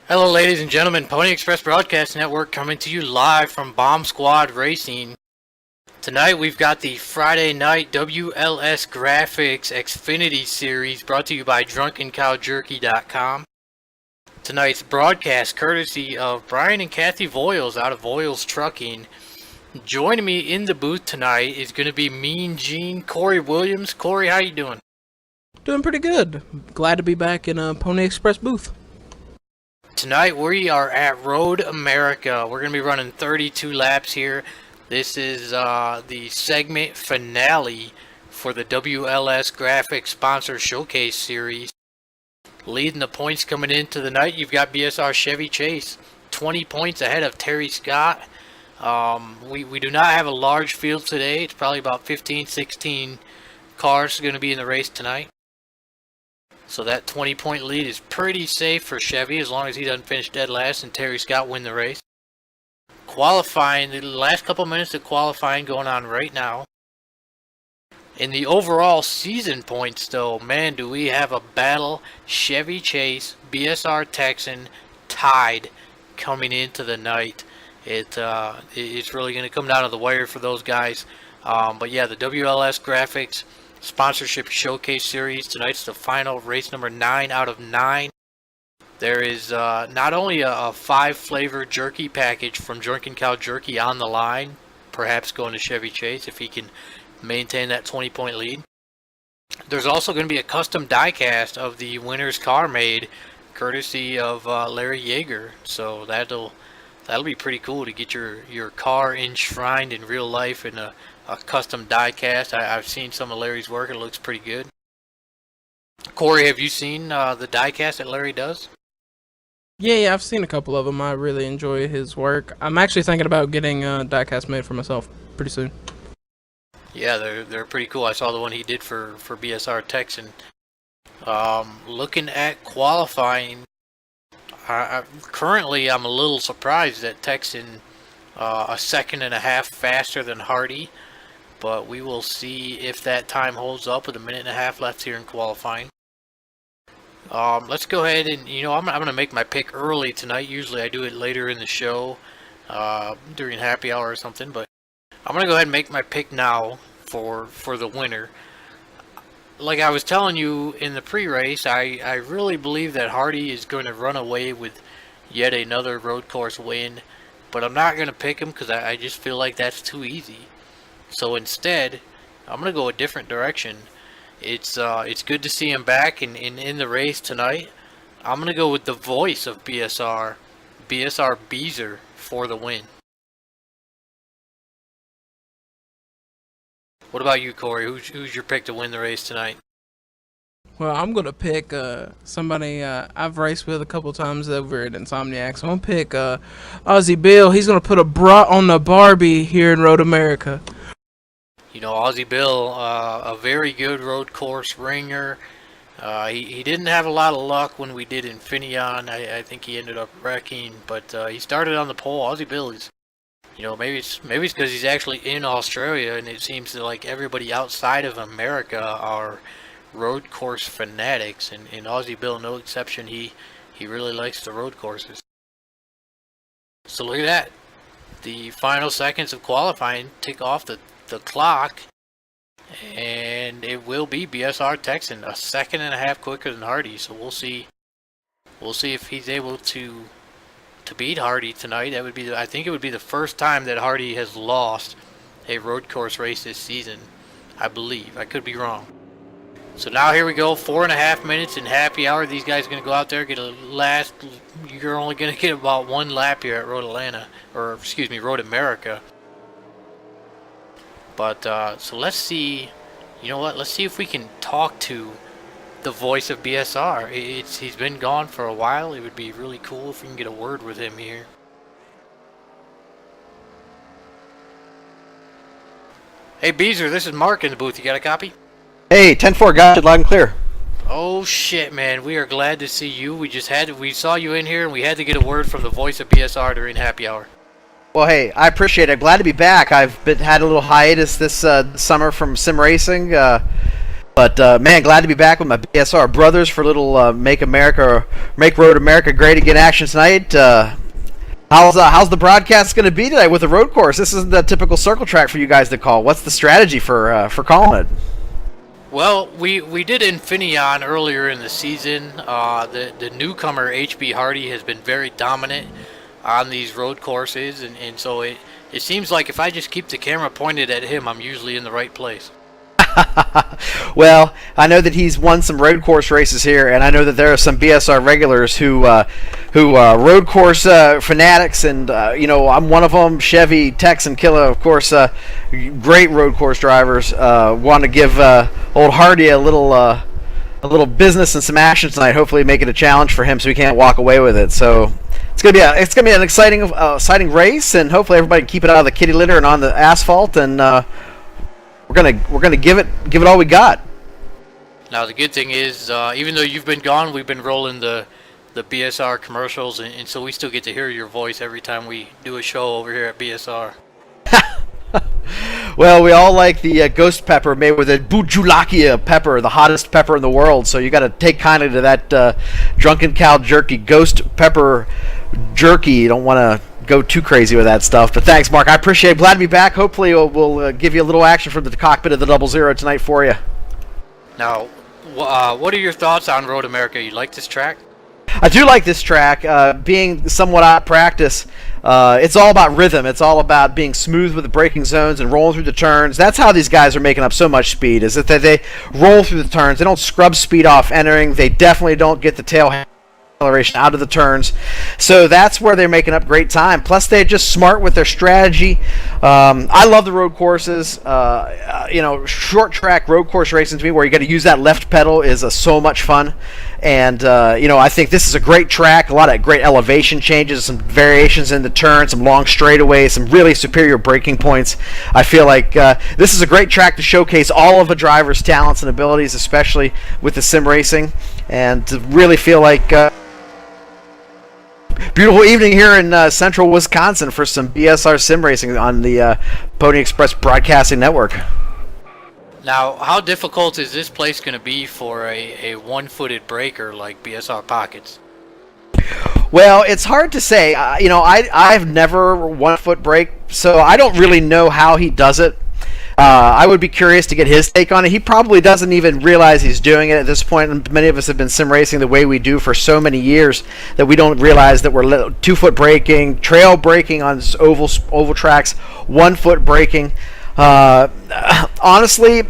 Hello, ladies and gentlemen. Pony Express Broadcast Network coming to you live from Bomb Squad Racing. Tonight we've got the Friday night WLS Graphics Xfinity Series brought to you by DrunkenCowJerky.com. Tonight's broadcast courtesy of Brian and Kathy Voiles out of Voiles Trucking. Joining me in the booth tonight is going to be Mean Gene Corey Williams. Corey, how you doing? Doing pretty good. Glad to be back in a Pony Express booth. Tonight we are at Road America. We're going to be running 32 laps here. This is the segment finale for the WLS Graphics Sponsor Showcase Series. Leading the points coming into the night, you've got BSR Chevy Chase, 20 points ahead of Terry Scott. We do not have a large field today. It's probably about 15, 16 cars going to be in the race tonight. So that 20-point lead is pretty safe for Chevy as long as he doesn't finish dead last and Terry Scott win the race. Qualifying, the last couple minutes of qualifying going on right now. In the overall season points though, man, do we have a battle. Chevy Chase, BSR Texan tied coming into the night. It's really going to come down to the wire for those guys. But yeah, the WLS Graphics Sponsorship Showcase Series. Tonight's the final race number 9 out of 9. There is not only a 5-flavor jerky package from Drunken Cow Jerky on the line, perhaps going to Chevy Chase if he can maintain that 20-point lead. There's also going to be a custom diecast of the winner's car made, courtesy of Larry Yeager. So that'll be pretty cool to get your car enshrined in real life in a custom diecast. I've seen some of Larry's work. It looks pretty good. Corey, have you seen the diecast that Larry does? Yeah, I've seen a couple of them. I really enjoy his work. I'm actually thinking about getting a diecast made for myself pretty soon. Yeah, they're pretty cool. I saw the one he did for BSR Texan. Looking at qualifying, currently I'm a little surprised that Texan a second and a half faster than Hardy. But we will see if that time holds up with a minute and a half left here in qualifying. Let's go ahead and, I'm going to make my pick early tonight. Usually I do it later in the show, during happy hour or something. But I'm going to go ahead and make my pick now for the winner. Like I was telling you in the pre-race, I really believe that Hardy is going to run away with yet another road course win. But I'm not going to pick him because I just feel like that's too easy. So instead, I'm going to go a different direction. It's good to see him back in the race tonight. I'm going to go with the voice of BSR Beezer for the win. What about you, Corey? Who's your pick to win the race tonight? Well, I'm going to pick somebody I've raced with a couple times over at Insomniac. So I'm going to pick Ozzie Bill. He's going to put a brat on the Barbie here in Road America. Ozzie Bill, a very good road course ringer. He didn't have a lot of luck when we did Infineon. I think he ended up wrecking, but he started on the pole. Ozzie Bill is, maybe it's because he's actually in Australia, and it seems that like everybody outside of America are road course fanatics, and Ozzie Bill, no exception. He really likes the road courses. So look at that. The final seconds of qualifying tick off the clock, and it will be BSR Texan, a second and a half quicker than Hardy. So we'll see if he's able to beat Hardy tonight. I think it would be the first time that Hardy has lost a road course race this season, I believe. I could be wrong. So now here we go, 4.5 minutes in happy hour. These guys are going to go out there, get a last. You're only going to get about one lap here at Road America. But, so let's see, let's see if we can talk to the voice of BSR. He's been gone for a while. It would be really cool if we can get a word with him here. Hey, Beezer, this is Mark in the booth. You got a copy? Hey, 10-4, got it loud and clear. Oh shit, man, we are glad to see you. We saw you in here and we had to get a word from the voice of BSR during happy hour. Well, hey, I appreciate it. Glad to be back. I've had a little hiatus this summer from sim racing. But man, glad to be back with my BSR brothers for a little Make Road America Great Again action tonight. How's the broadcast going to be tonight with the road course? This isn't the typical circle track for you guys to call. What's the strategy for calling it? Well, we did Infineon earlier in the season. The newcomer HB Hardy has been very dominant on these road courses, and so it seems like if I just keep the camera pointed at him, I'm usually in the right place. Well, I know that he's won some road course races here, and I know that there are some BSR regulars who road course fanatics, and I'm one of them. Chevy, Tex, and Killa, of course, great road course drivers. Want to give old Hardy a little business and some action tonight. Hopefully, make it a challenge for him so he can't walk away with it. So it's gonna be an exciting race, and hopefully everybody can keep it out of the kitty litter and on the asphalt, and we're gonna give it all we got. Now the good thing is, even though you've been gone, we've been rolling the BSR commercials, and so we still get to hear your voice every time we do a show over here at BSR. Well, we all like the ghost pepper made with a Bujulakia pepper, the hottest pepper in the world. So you got to take kindly to that drunken cow jerky, ghost pepper jerky. You don't want to go too crazy with that stuff. But thanks, Mark. I appreciate it. Glad to be back. Hopefully we'll give you a little action from the cockpit of the 00 tonight for you. Now, what are your thoughts on Road America? You like this track? I do like this track. Being somewhat out of practice, it's all about rhythm. It's all about being smooth with the braking zones and rolling through the turns. That's how these guys are making up so much speed, is that they roll through the turns. They don't scrub speed off entering. They definitely don't get the tail acceleration out of the turns. So that's where they're making up great time. Plus, they're just smart with their strategy. I love the road courses. Short track road course racing to me, where you got to use that left pedal, is so much fun. And I think this is a great track. A lot of great elevation changes, some variations in the turn, some long straightaways, some really superior braking points. I feel like this is a great track to showcase all of a driver's talents and abilities, especially with the sim racing, and to really feel like beautiful evening here in central Wisconsin for some BSR sim racing on the Pony Express Broadcasting Network. Now, how difficult is this place going to be for a one-footed breaker like BSR Pockets? Well, it's hard to say. I've never one-foot brake, so I don't really know how he does it. I would be curious to get his take on it. He probably doesn't even realize he's doing it at this point. And many of us have been sim racing the way we do for so many years that we don't realize that we're 2-foot braking, trail braking on oval tracks, 1-foot braking. Honestly,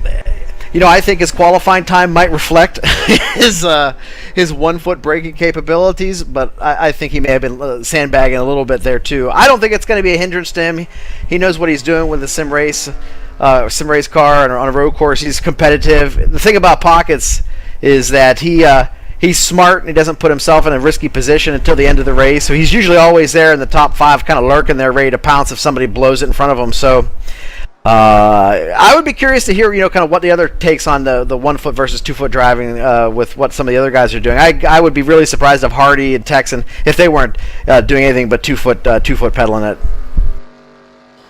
I think his qualifying time might reflect his 1-foot braking capabilities, but I think he may have been sandbagging a little bit there too. I don't think it's going to be a hindrance to him. He knows what he's doing with the sim race car and on a road course. He's competitive. The thing about Pockets is that he's smart and he doesn't put himself in a risky position until the end of the race. So he's usually always there in the top 5, kind of lurking there, ready to pounce if somebody blows it in front of him. So I would be curious to hear, kind of what the other takes on the 1-foot versus 2-foot driving with what some of the other guys are doing. I would be really surprised if Hardy and Texan, if they weren't doing anything but 2-foot pedaling it.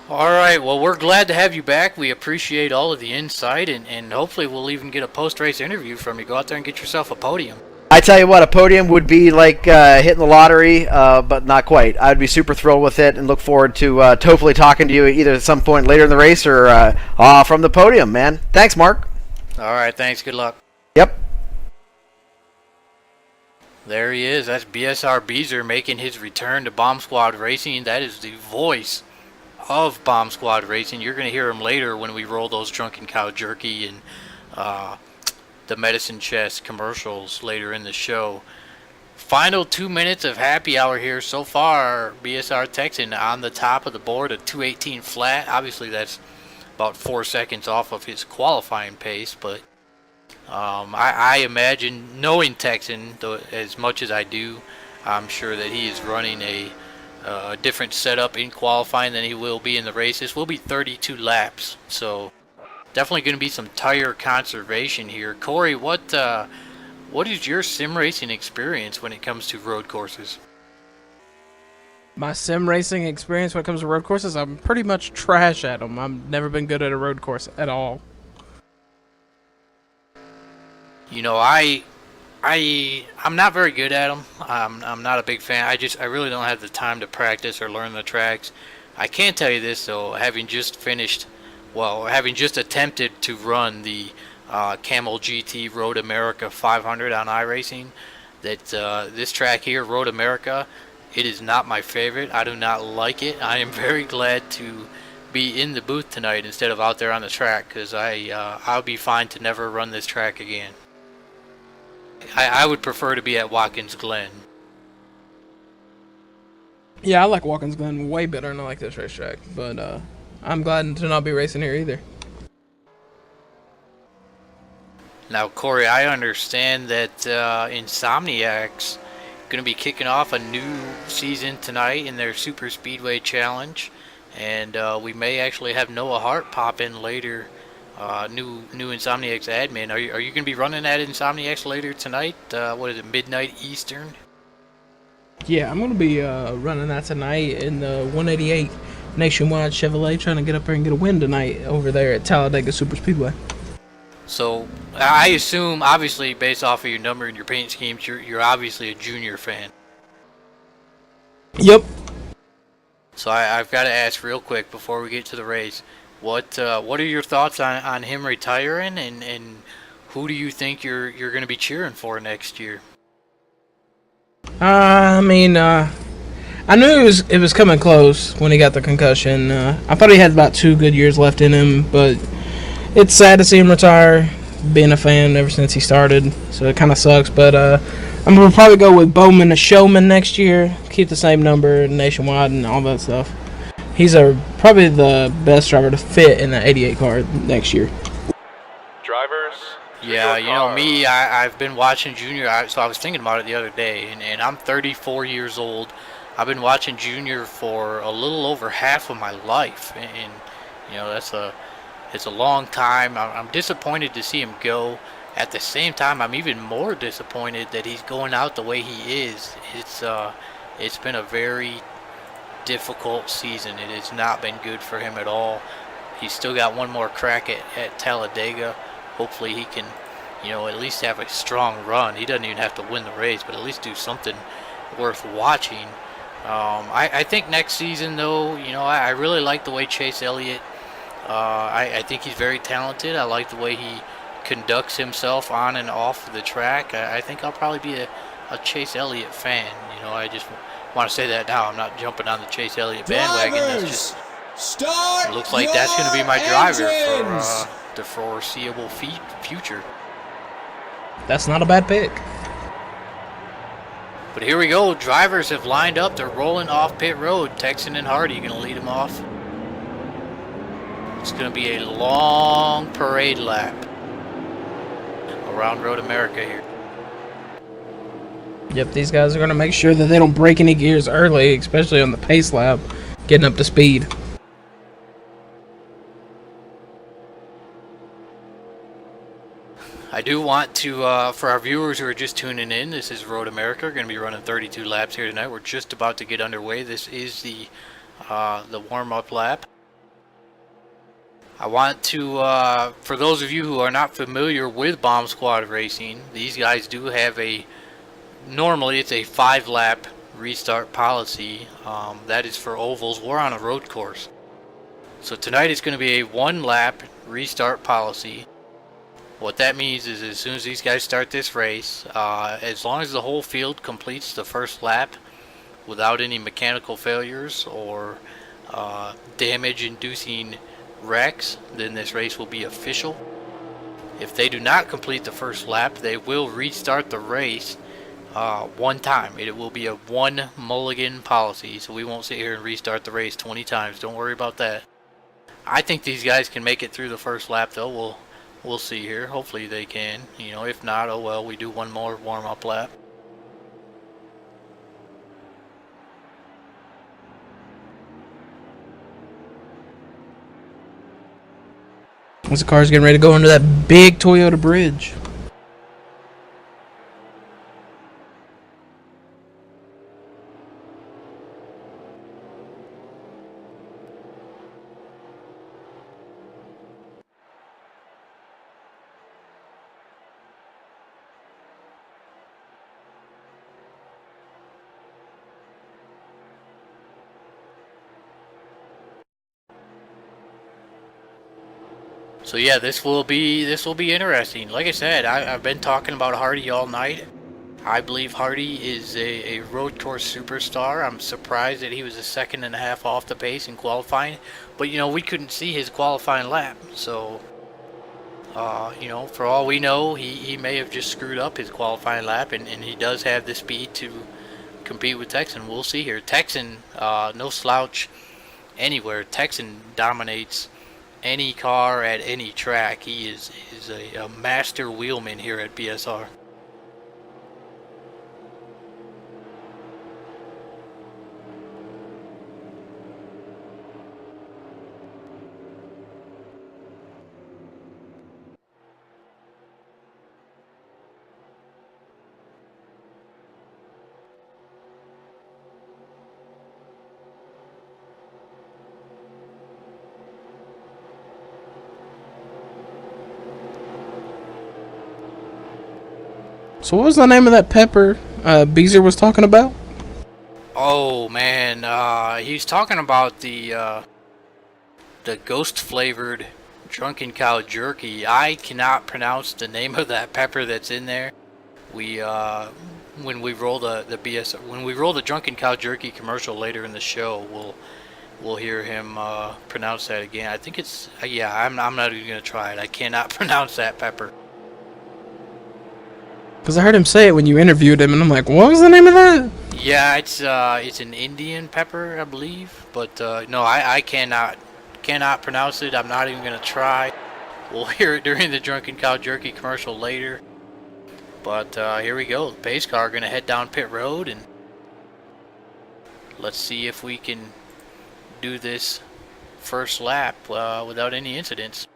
All right, well, we're glad to have you back. We appreciate all of the insight, and hopefully we'll even get a post-race interview from you. Go out there and get yourself a podium. I tell you what, a podium would be like hitting the lottery, but not quite. I'd be super thrilled with it and look forward to hopefully talking to you either at some point later in the race or from the podium, man. Thanks, Mark. All right, thanks. Good luck. Yep. There he is. That's BSR Beezer making his return to Bomb Squad Racing. That is the voice of Bomb Squad Racing. You're going to hear him later when we roll those Drunken Cow Jerky and the Medicine Chest commercials later in the show. Final 2 minutes of happy hour here. So far, BSR Texan on the top of the board at 2:18 flat. Obviously, that's about 4 seconds off of his qualifying pace, but I imagine, knowing Texan as much as I do, I'm sure that he is running a different setup in qualifying than he will be in the race. This will be 32 laps, so definitely going to be some tire conservation here. Corey, what is your sim racing experience when it comes to road courses? My sim racing experience when it comes to road courses, I'm pretty much trash at them. I've never been good at a road course at all. You know, I'm not very good at them. I'm not a big fan. I really don't have the time to practice or learn the tracks. I can tell you this though, having just attempted to run the Camel GT Road America 500 on iRacing, that this track here, Road America, it is not my favorite. I do not like it. I am very glad to be in the booth tonight instead of out there on the track, because I'll be fine to never run this track again. I would prefer to be at Watkins Glen. Yeah, I like Watkins Glen way better than I like this racetrack, but I'm glad to not be racing here either. Now, Corey, I understand that Insomniac's going to be kicking off a new season tonight in their Super Speedway Challenge, and we may actually have Noah Hart pop in later. New Insomniac's admin. Are you going to be running at Insomniac's later tonight? What is it, midnight Eastern? Yeah, I'm gonna be running that tonight in the 188 Nationwide Chevrolet, trying to get up there and get a win tonight over there at Talladega Super Speedway. So I assume, obviously, based off of your number and your paint schemes, you're obviously a Junior fan. Yep. So I've got to ask real quick before we get to the race. What are your thoughts on him retiring, and who do you think you're going to be cheering for next year? I mean, I knew it was coming close when he got the concussion. I thought he had about 2 good years left in him, but it's sad to see him retire. Being a fan ever since he started, so it kind of sucks. But I'm gonna probably go with Bowman the Showman next year. Keep the same number nationwide and all that stuff. He's probably the best driver to fit in the 88 car next year. Drivers. Yeah, you know me, I've been watching Junior, so I was thinking about it the other day, and I'm 34 years old. I've been watching Junior for a little over half of my life, and you know, it's a long time. I'm disappointed to see him go. At the same time, I'm even more disappointed that he's going out the way he is. It's been a very difficult season. It has not been good for him at all. He's still got one more crack at Talladega. Hopefully he can, you know, at least have a strong run. He doesn't even have to win the race, but at least do something worth watching. I think next season, though, you know, I really like the way Chase Elliott, I think he's very talented. I like the way he conducts himself on and off the track. I think I'll probably be a Chase Elliott fan. You know, I just want to say that now. I'm not jumping on the Chase Elliott bandwagon. That's just, it looks like that's going to be my driver for the foreseeable future. That's not a bad pick. But here we go. Drivers have lined up. They're rolling off pit road. Texan and Hardy going to lead them off. It's going to be a long parade lap around Road America here. Yep, these guys are going to make sure that they don't break any gears early, especially on the pace lap, getting up to speed. I do want to, for our viewers who are just tuning in, this is Road America. We're going to be running 32 laps here tonight. We're just about to get underway. This is the warm-up lap. I want to, for those of you who are not familiar with Bomb Squad Racing, these guys do have normally it's a 5-lap restart policy. That is for ovals. We're on a road course. So tonight it's going to be a 1-lap restart policy. What that means is as soon as these guys start this race, as long as the whole field completes the first lap without any mechanical failures or damage-inducing wrecks, then this race will be official. If they do not complete the first lap, they will restart the race one time. It will be a 1 mulligan policy, so we won't sit here and restart the race 20 times. Don't worry about that. I think these guys can make it through the first lap, though. We'll see here. Hopefully they can. You know, if not, oh well, we do one more warm-up lap. Once the car's getting ready to go under that big Toyota bridge. So yeah, this will be interesting. Like I said, I've been talking about Hardy all night. I believe Hardy is a road course superstar. I'm surprised that he was a second and a half off the pace in qualifying, but you know we couldn't see his qualifying lap. So you know, for all we know, he may have just screwed up his qualifying lap, and he does have the speed to compete with Texan. We'll see here. Texan, no slouch anywhere. Texan dominates any car at any track. He is a master wheelman here at BSR. So what was the name of that pepper Beezer was talking about? Oh man, he's talking about the ghost flavored drunken cow jerky. I cannot pronounce the name of that pepper that's in there. We when we roll the when we roll the drunken cow jerky commercial later in the show, we'll hear him pronounce that again. I think it's yeah. I'm not even gonna try it. I cannot pronounce that pepper. Because I heard him say it when you interviewed him, and I'm like, what was the name of that? Yeah, it's an Indian pepper, I believe, but no, I cannot pronounce it. I'm not even gonna try. We'll hear it during the drunken cow jerky commercial later. But here we go. The pace car gonna head down pit road, and let's see if we can do this first lap without any incidents.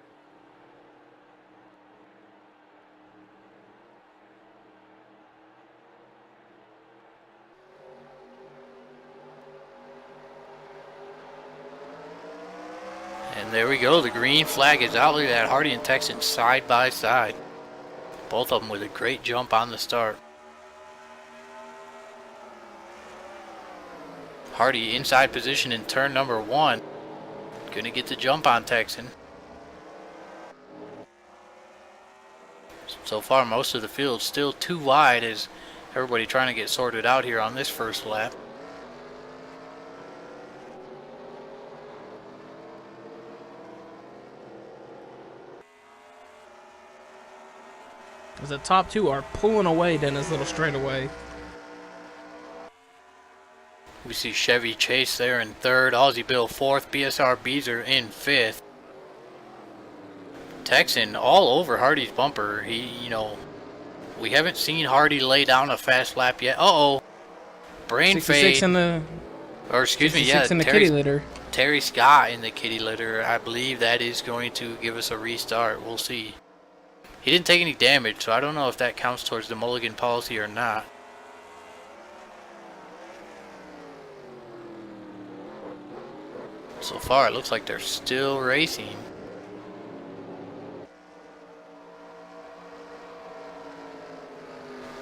And there we go. The green flag is out. Look at that. Hardy and Texan side by side. Both of them with a great jump on the start. Hardy inside position in turn number 1. Gonna get the jump on Texan. So far most of the field still too wide as everybody trying to get sorted out here on this first lap. Because the top two are pulling away down this little straightaway. We see Chevy Chase there in 3rd, Aussie Bill 4th, BSR Beezer in 5th. Texan all over Hardy's bumper. You know, we haven't seen Hardy lay down a fast lap yet. Uh-oh. Brain 66 fade. in the, Or excuse me, 66 yeah, in the kitty litter. Terry Scott in the kitty litter. I believe that is going to give us a restart. We'll see. He didn't take any damage, so I don't know if that counts towards the mulligan policy or not. So far, it looks like they're still racing.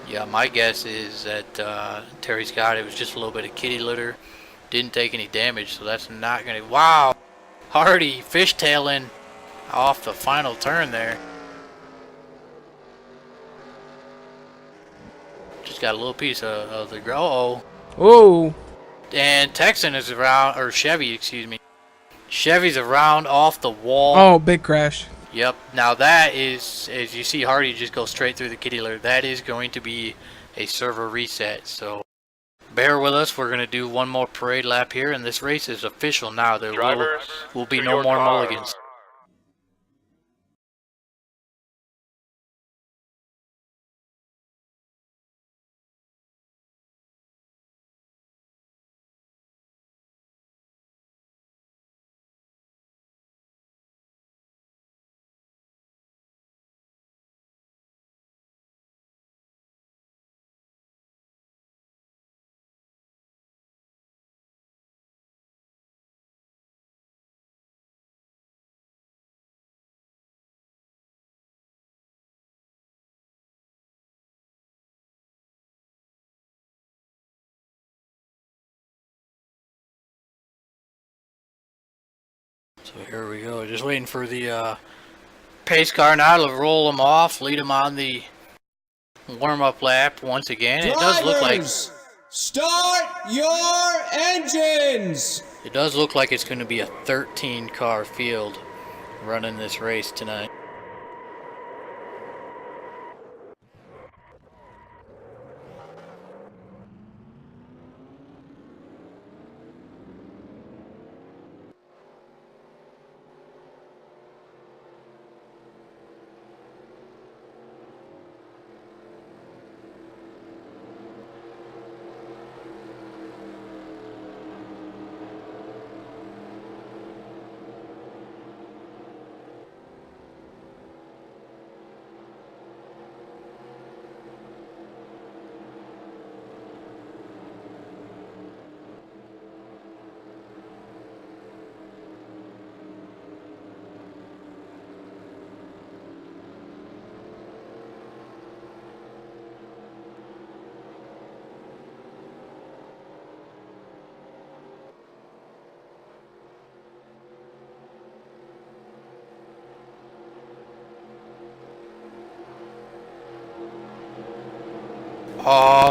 Yeah, my guess is that Terry Scott, it was just a little bit of kitty litter. Didn't take any damage, so that's not going to... Wow! Hardy fishtailing off the final turn there. Just got a little piece of the... Uh-oh. Whoa! And Texan is around, or Chevy, excuse me. Chevy's around off the wall. Oh, big crash. Yep. Now that is, as you see Hardy just go straight through the kitty litter, that is going to be a server reset. So bear with us. We're going to do one more parade lap here, and this race is official now. There will be to no your more car. mulligans. So here we go. Just waiting for the Pace car now to roll him off, lead him on the warm-up lap once again. It does look like start your engines. it does look like it's going to be a 13-car field running this race tonight.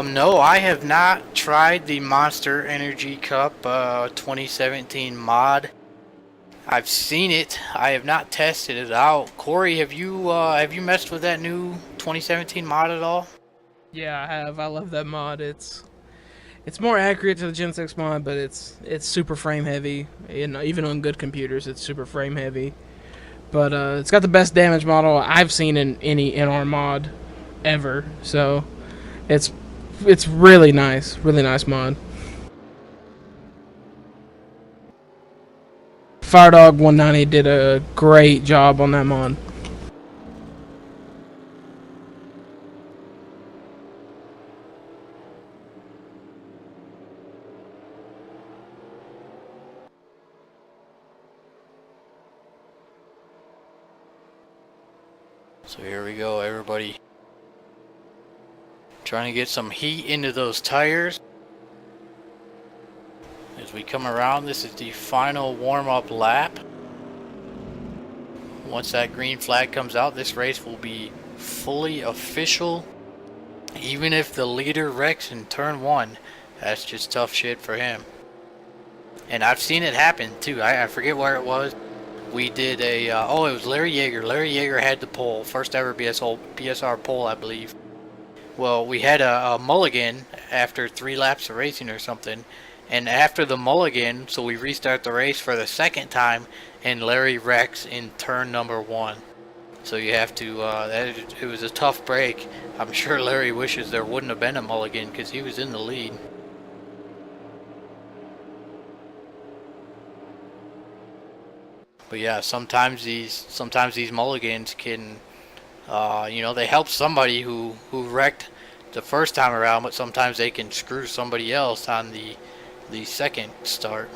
No, I have not tried the Monster Energy Cup 2017 mod. I've seen it. I have not tested it out. Corey, have you messed with that new 2017 mod at all? Yeah, I have. I love that mod. It's more accurate to the Gen 6 mod, but it's super frame heavy. And even on good computers, it's super frame heavy. But it's got the best damage model I've seen in any NR mod ever. So it's really nice mod. Firedog 190 did a great job on that mod. So here we go, everybody. Trying to get some heat into those tires. As we come around, this is the final warm-up lap. Once that green flag comes out, this race will be fully official. Even if the leader wrecks in turn 1, that's just tough shit for him. And I've seen it happen too. I forget where it was. We did a, it was Larry Yeager. Larry Yeager had the pole, first ever BSR pole, I believe. Well, we had a mulligan after 3 laps of racing or something. And after the mulligan, so we restart the race for the second time, and Larry wrecks in turn number 1. So you have to, it was a tough break. I'm sure Larry wishes there wouldn't have been a mulligan because he was in the lead. But yeah, sometimes these mulligans can, you know, they help somebody who wrecked the first time around, but sometimes they can screw somebody else on the second start.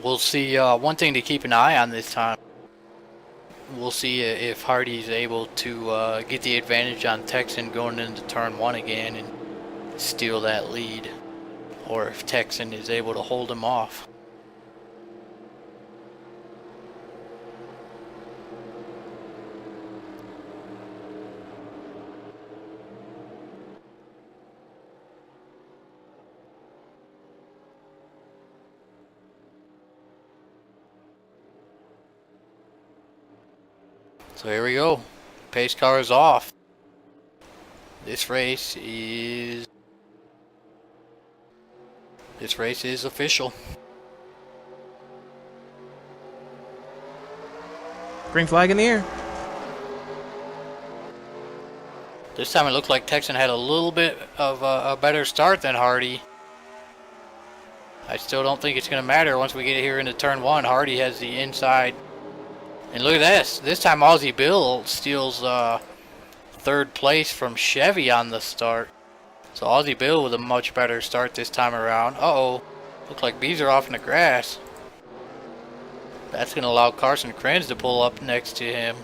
We'll see, one thing to keep an eye on this time. We'll see if Hardy's able to get the advantage on Texan going into turn 1 again and steal that lead, or if Texan is able to hold him off. So here we go. Pace car is off. This race is official. Green flag in the air. This time it looked like Texan had a little bit of a better start than Hardy. I still don't think it's going to matter once we get here into turn 1. Hardy has the inside. And look at this. This time Aussie Bill steals 3rd place from Chevy on the start. So Aussie Bill with a much better start this time around. Uh-oh. Looks like bees are off in the grass. That's going to allow Carson Krenz to pull up next to him.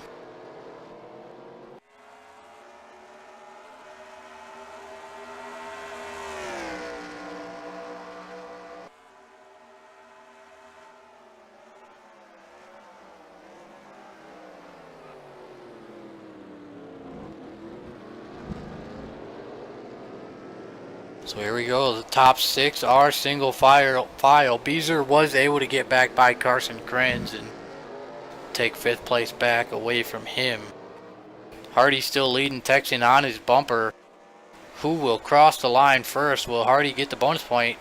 So here we go. The top 6 are single file. Beezer was able to get back by Carson Krenz and take 5th place back away from him. Hardy still leading Texan on his bumper. Who will cross the line first? Will Hardy get the bonus point?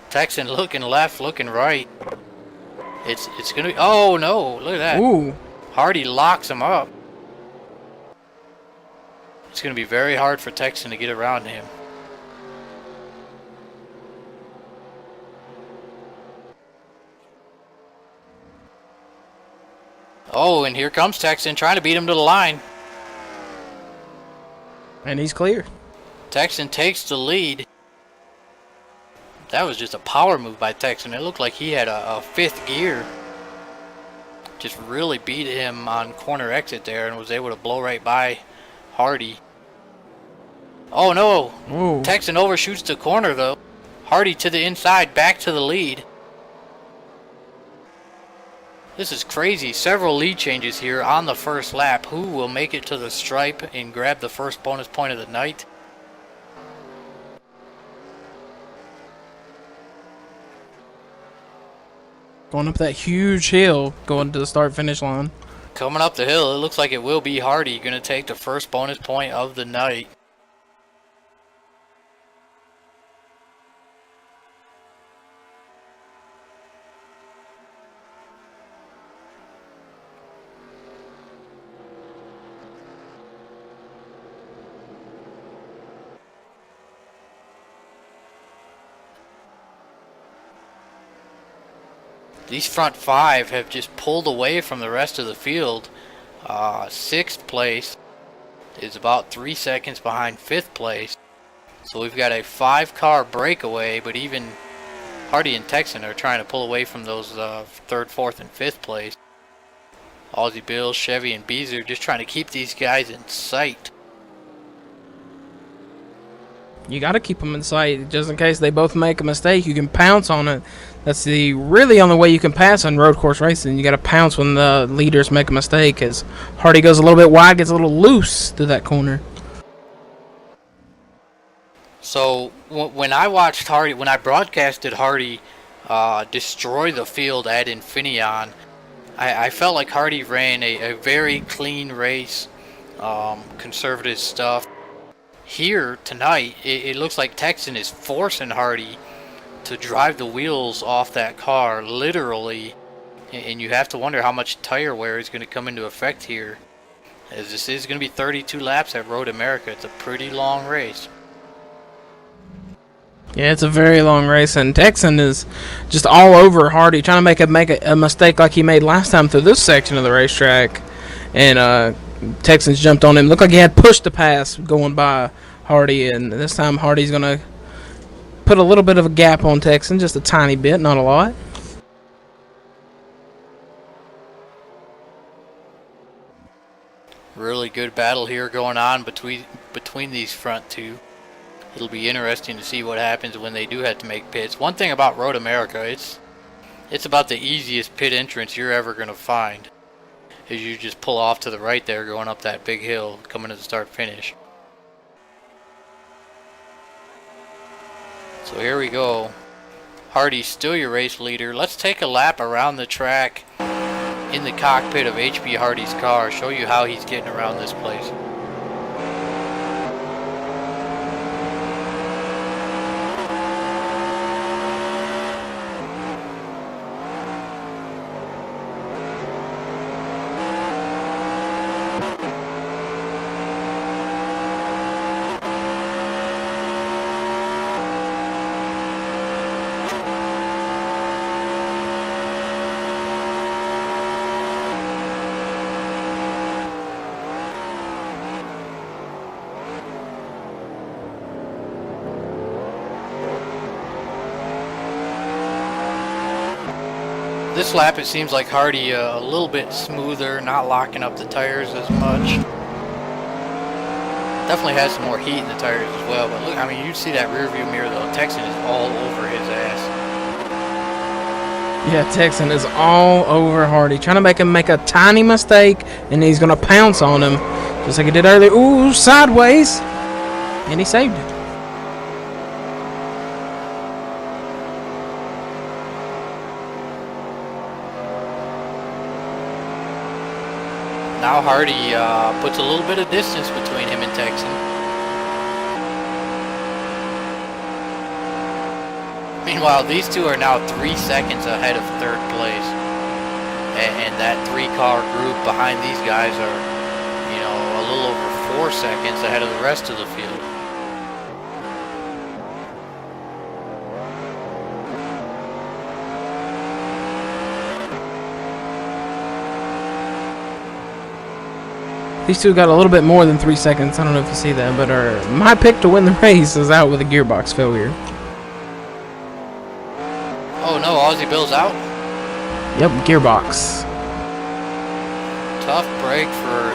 Texan looking left, looking right. It's gonna be, oh no, look at that. Ooh. Hardy locks him up. It's gonna be very hard for Texan to get around him. Oh, and here comes Texan trying to beat him to the line. And he's clear. Texan takes the lead. That was just a power move by Texan. It looked like he had a 5th gear. Just really beat him on corner exit there and was able to blow right by Hardy. Oh no! Ooh. Texan overshoots the corner though. Hardy to the inside, back to the lead. This is crazy. Several lead changes here on the first lap. Who will make it to the stripe and grab the first bonus point of the night? Going up that huge hill, going to the start-finish line. Coming up the hill, it looks like it will be Hardy going to take the first bonus point of the night. These front 5 have just pulled away from the rest of the field. 6th place is about 3 seconds behind 5th place. So we've got a 5-car breakaway, but even Hardy and Texan are trying to pull away from those 3rd, 4th, and 5th place. Aussie Bill, Chevy, and Beezer just trying to keep these guys in sight. You got to keep them in sight just in case they both make a mistake. You can pounce on it. That's the really only way you can pass on road course racing. You got to pounce when the leaders make a mistake. As Hardy goes a little bit wide, gets a little loose through that corner. So when I watched Hardy, when I broadcasted Hardy destroy the field at Infineon, I felt like Hardy ran a very clean race, conservative stuff. Here tonight, it looks like Texan is forcing Hardy to drive the wheels off that car, literally. And you have to wonder how much tire wear is going to come into effect here. As this is going to be 32 laps at Road America. It's a pretty long race. Yeah, it's a very long race, and Texan is just all over Hardy, trying to make a mistake like he made last time through this section of the racetrack. And Texans jumped on him. Looked like he had pushed the pass going by Hardy, and this time Hardy's going to put a little bit of a gap on Texan, just a tiny bit, not a lot. Really good battle here going on between these front 2. It'll be interesting to see what happens when they do have to make pits. One thing about Road America, it's about the easiest pit entrance you're ever going to find. Is you just pull off to the right there going up that big hill coming to the start finish. So here we go. Hardy's still your race leader. Let's take a lap around the track in the cockpit of HB Hardy's car. Show you how he's getting around this place. this lap it seems like Hardy a little bit smoother, not locking up the tires as much. Definitely has some more heat in the tires as well, but look, I mean, you see that rear view mirror though. Texan is all over his ass. Yeah, Texan is all over Hardy, trying to make him make a tiny mistake, and he's gonna pounce on him, just like he did earlier. Ooh, sideways, and he saved it. Now Hardy puts a little bit of distance between him and Texan. Meanwhile, these two are now 3 seconds ahead of third place. And that 3-car group behind these guys are, you know, a little over 4 seconds ahead of the rest of the field. These two got a little bit more than 3 seconds. I don't know if you see that, but my pick to win the race is out with a gearbox failure. Oh no, Aussie Bill's out? Yep, gearbox. Tough break for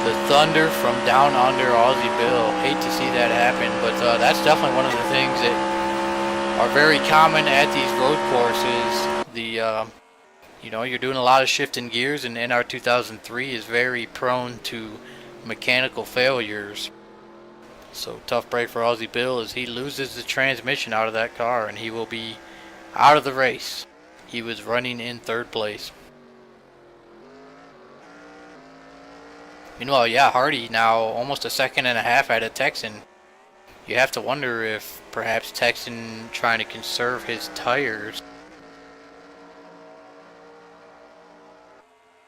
the Thunder from down under Aussie Bill. Hate to see that happen, but that's definitely one of the things that are very common at these road courses. You know, you're doing a lot of shifting gears, and NR 2003 is very prone to mechanical failures. So tough break for Aussie Bill as he loses the transmission out of that car, and he will be out of the race. He was running in third place. Meanwhile, yeah, Hardy now almost a second and a half out of Texan. You have to wonder if perhaps Texan trying to conserve his tires.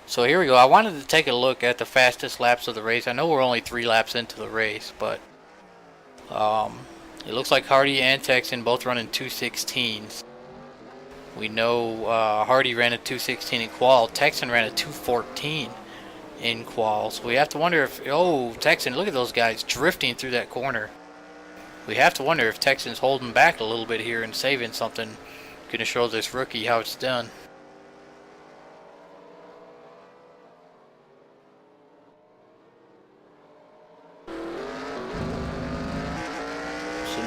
So here we go. I wanted to take a look at the fastest laps of the race. I know we're only 3 laps into the race, but it looks like Hardy and Texan both running 2:16s. We know Hardy ran a 2:16 in qual. Texan ran a 2:14 in qual. So we have to wonder if, oh, Texan, look at those guys drifting through that corner. We have to wonder if Texan's holding back a little bit here and saving something. Gonna show this rookie how it's done.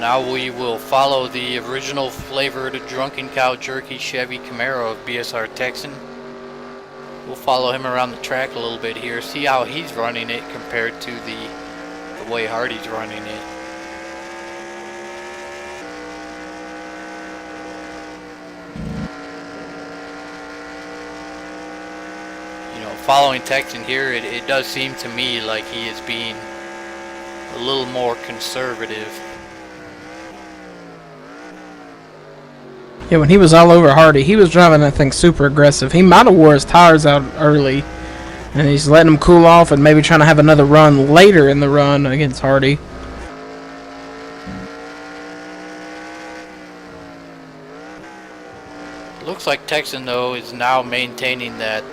Now we will follow the original flavored Drunken Cow Jerky Chevy Camaro of BSR Texan. We'll follow him around the track a little bit here, see how he's running it compared to the way Hardy's running it. You know, following Texan here, it does seem to me like he is being a little more conservative. Yeah, when he was all over Hardy, he was driving that thing super aggressive. He might have wore his tires out early, and he's letting them cool off and maybe trying to have another run later in the run against Hardy. Looks like Texan, though, is now maintaining that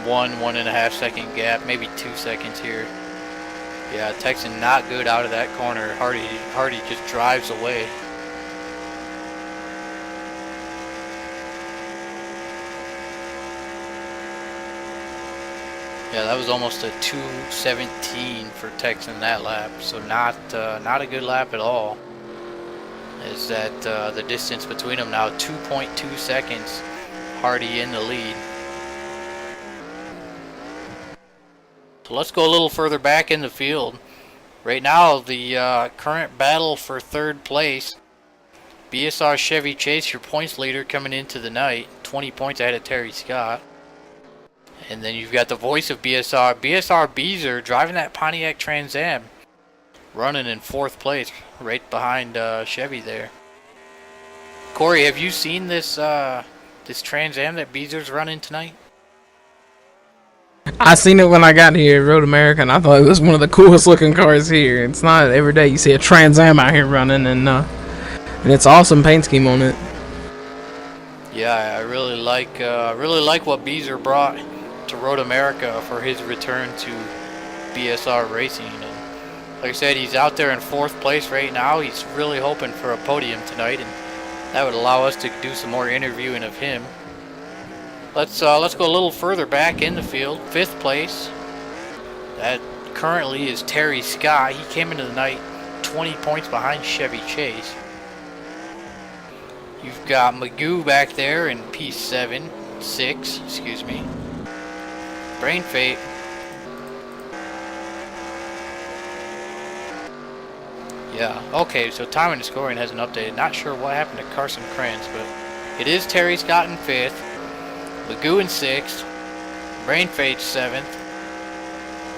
1.5 second gap, maybe 2 seconds here. Yeah, Texan not good out of that corner. Hardy just drives away. Yeah, that was almost a 2:17 for Texan that lap, so not a good lap at all. Is that the distance between them now 2.2 seconds? Hardy in the lead. So let's go a little further back in the field. Right now, the current battle for third place. BSR Chevy Chase, your points leader, coming into the night, 20 points ahead of Terry Scott. And then you've got the voice of BSR Beezer, driving that Pontiac Trans Am, running in 4th place, right behind Chevy there. Corey, have you seen this this Trans Am that Beezer's running tonight? I seen it when I got here at Road America, and I thought it was one of the coolest looking cars here. It's not every day you see a Trans Am out here running, and it's awesome paint scheme on it. Yeah, I really like what Beezer brought to Road America for his return to BSR Racing. And like I said, he's out there in 4th place right now. He's really hoping for a podium tonight, and That would allow us to do some more interviewing of him. Let's go a little further back in the field. 5th place. That currently is Terry Scott. He came into the night 20 points behind Chevy Chase. You've got Magoo back there in P7, 6, excuse me. Brain Fate. Yeah, okay, so timing and scoring hasn't updated. Not sure what happened to Carson Krantz, but it is Terry Scott in 5th, Magoo in 6th, Brain Fate 7th,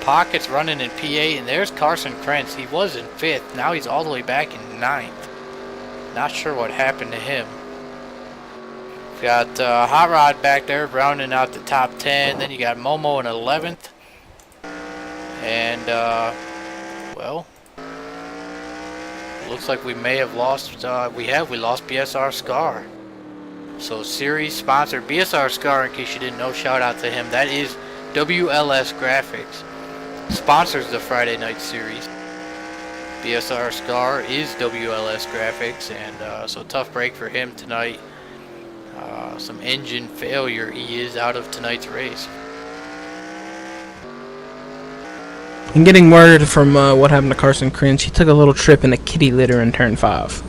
Pockets running in P8, and there's Carson Krantz. He was in 5th, now he's all the way back in 9th. Not sure what happened to him. We've got Hot Rod back there rounding out the top 10. Then you got Momo in 11th. And, well, looks like we may have lost, we lost BSR Scar. So series sponsor BSR Scar, in case you didn't know, shout out to him. That is WLS Graphics. Sponsors the Friday Night Series. BSR Scar is WLS Graphics, and so tough break for him tonight. Some engine failure. He is out of tonight's race. And getting word from what happened to Carson Krantz, he took a little trip in a kitty litter in turn 5.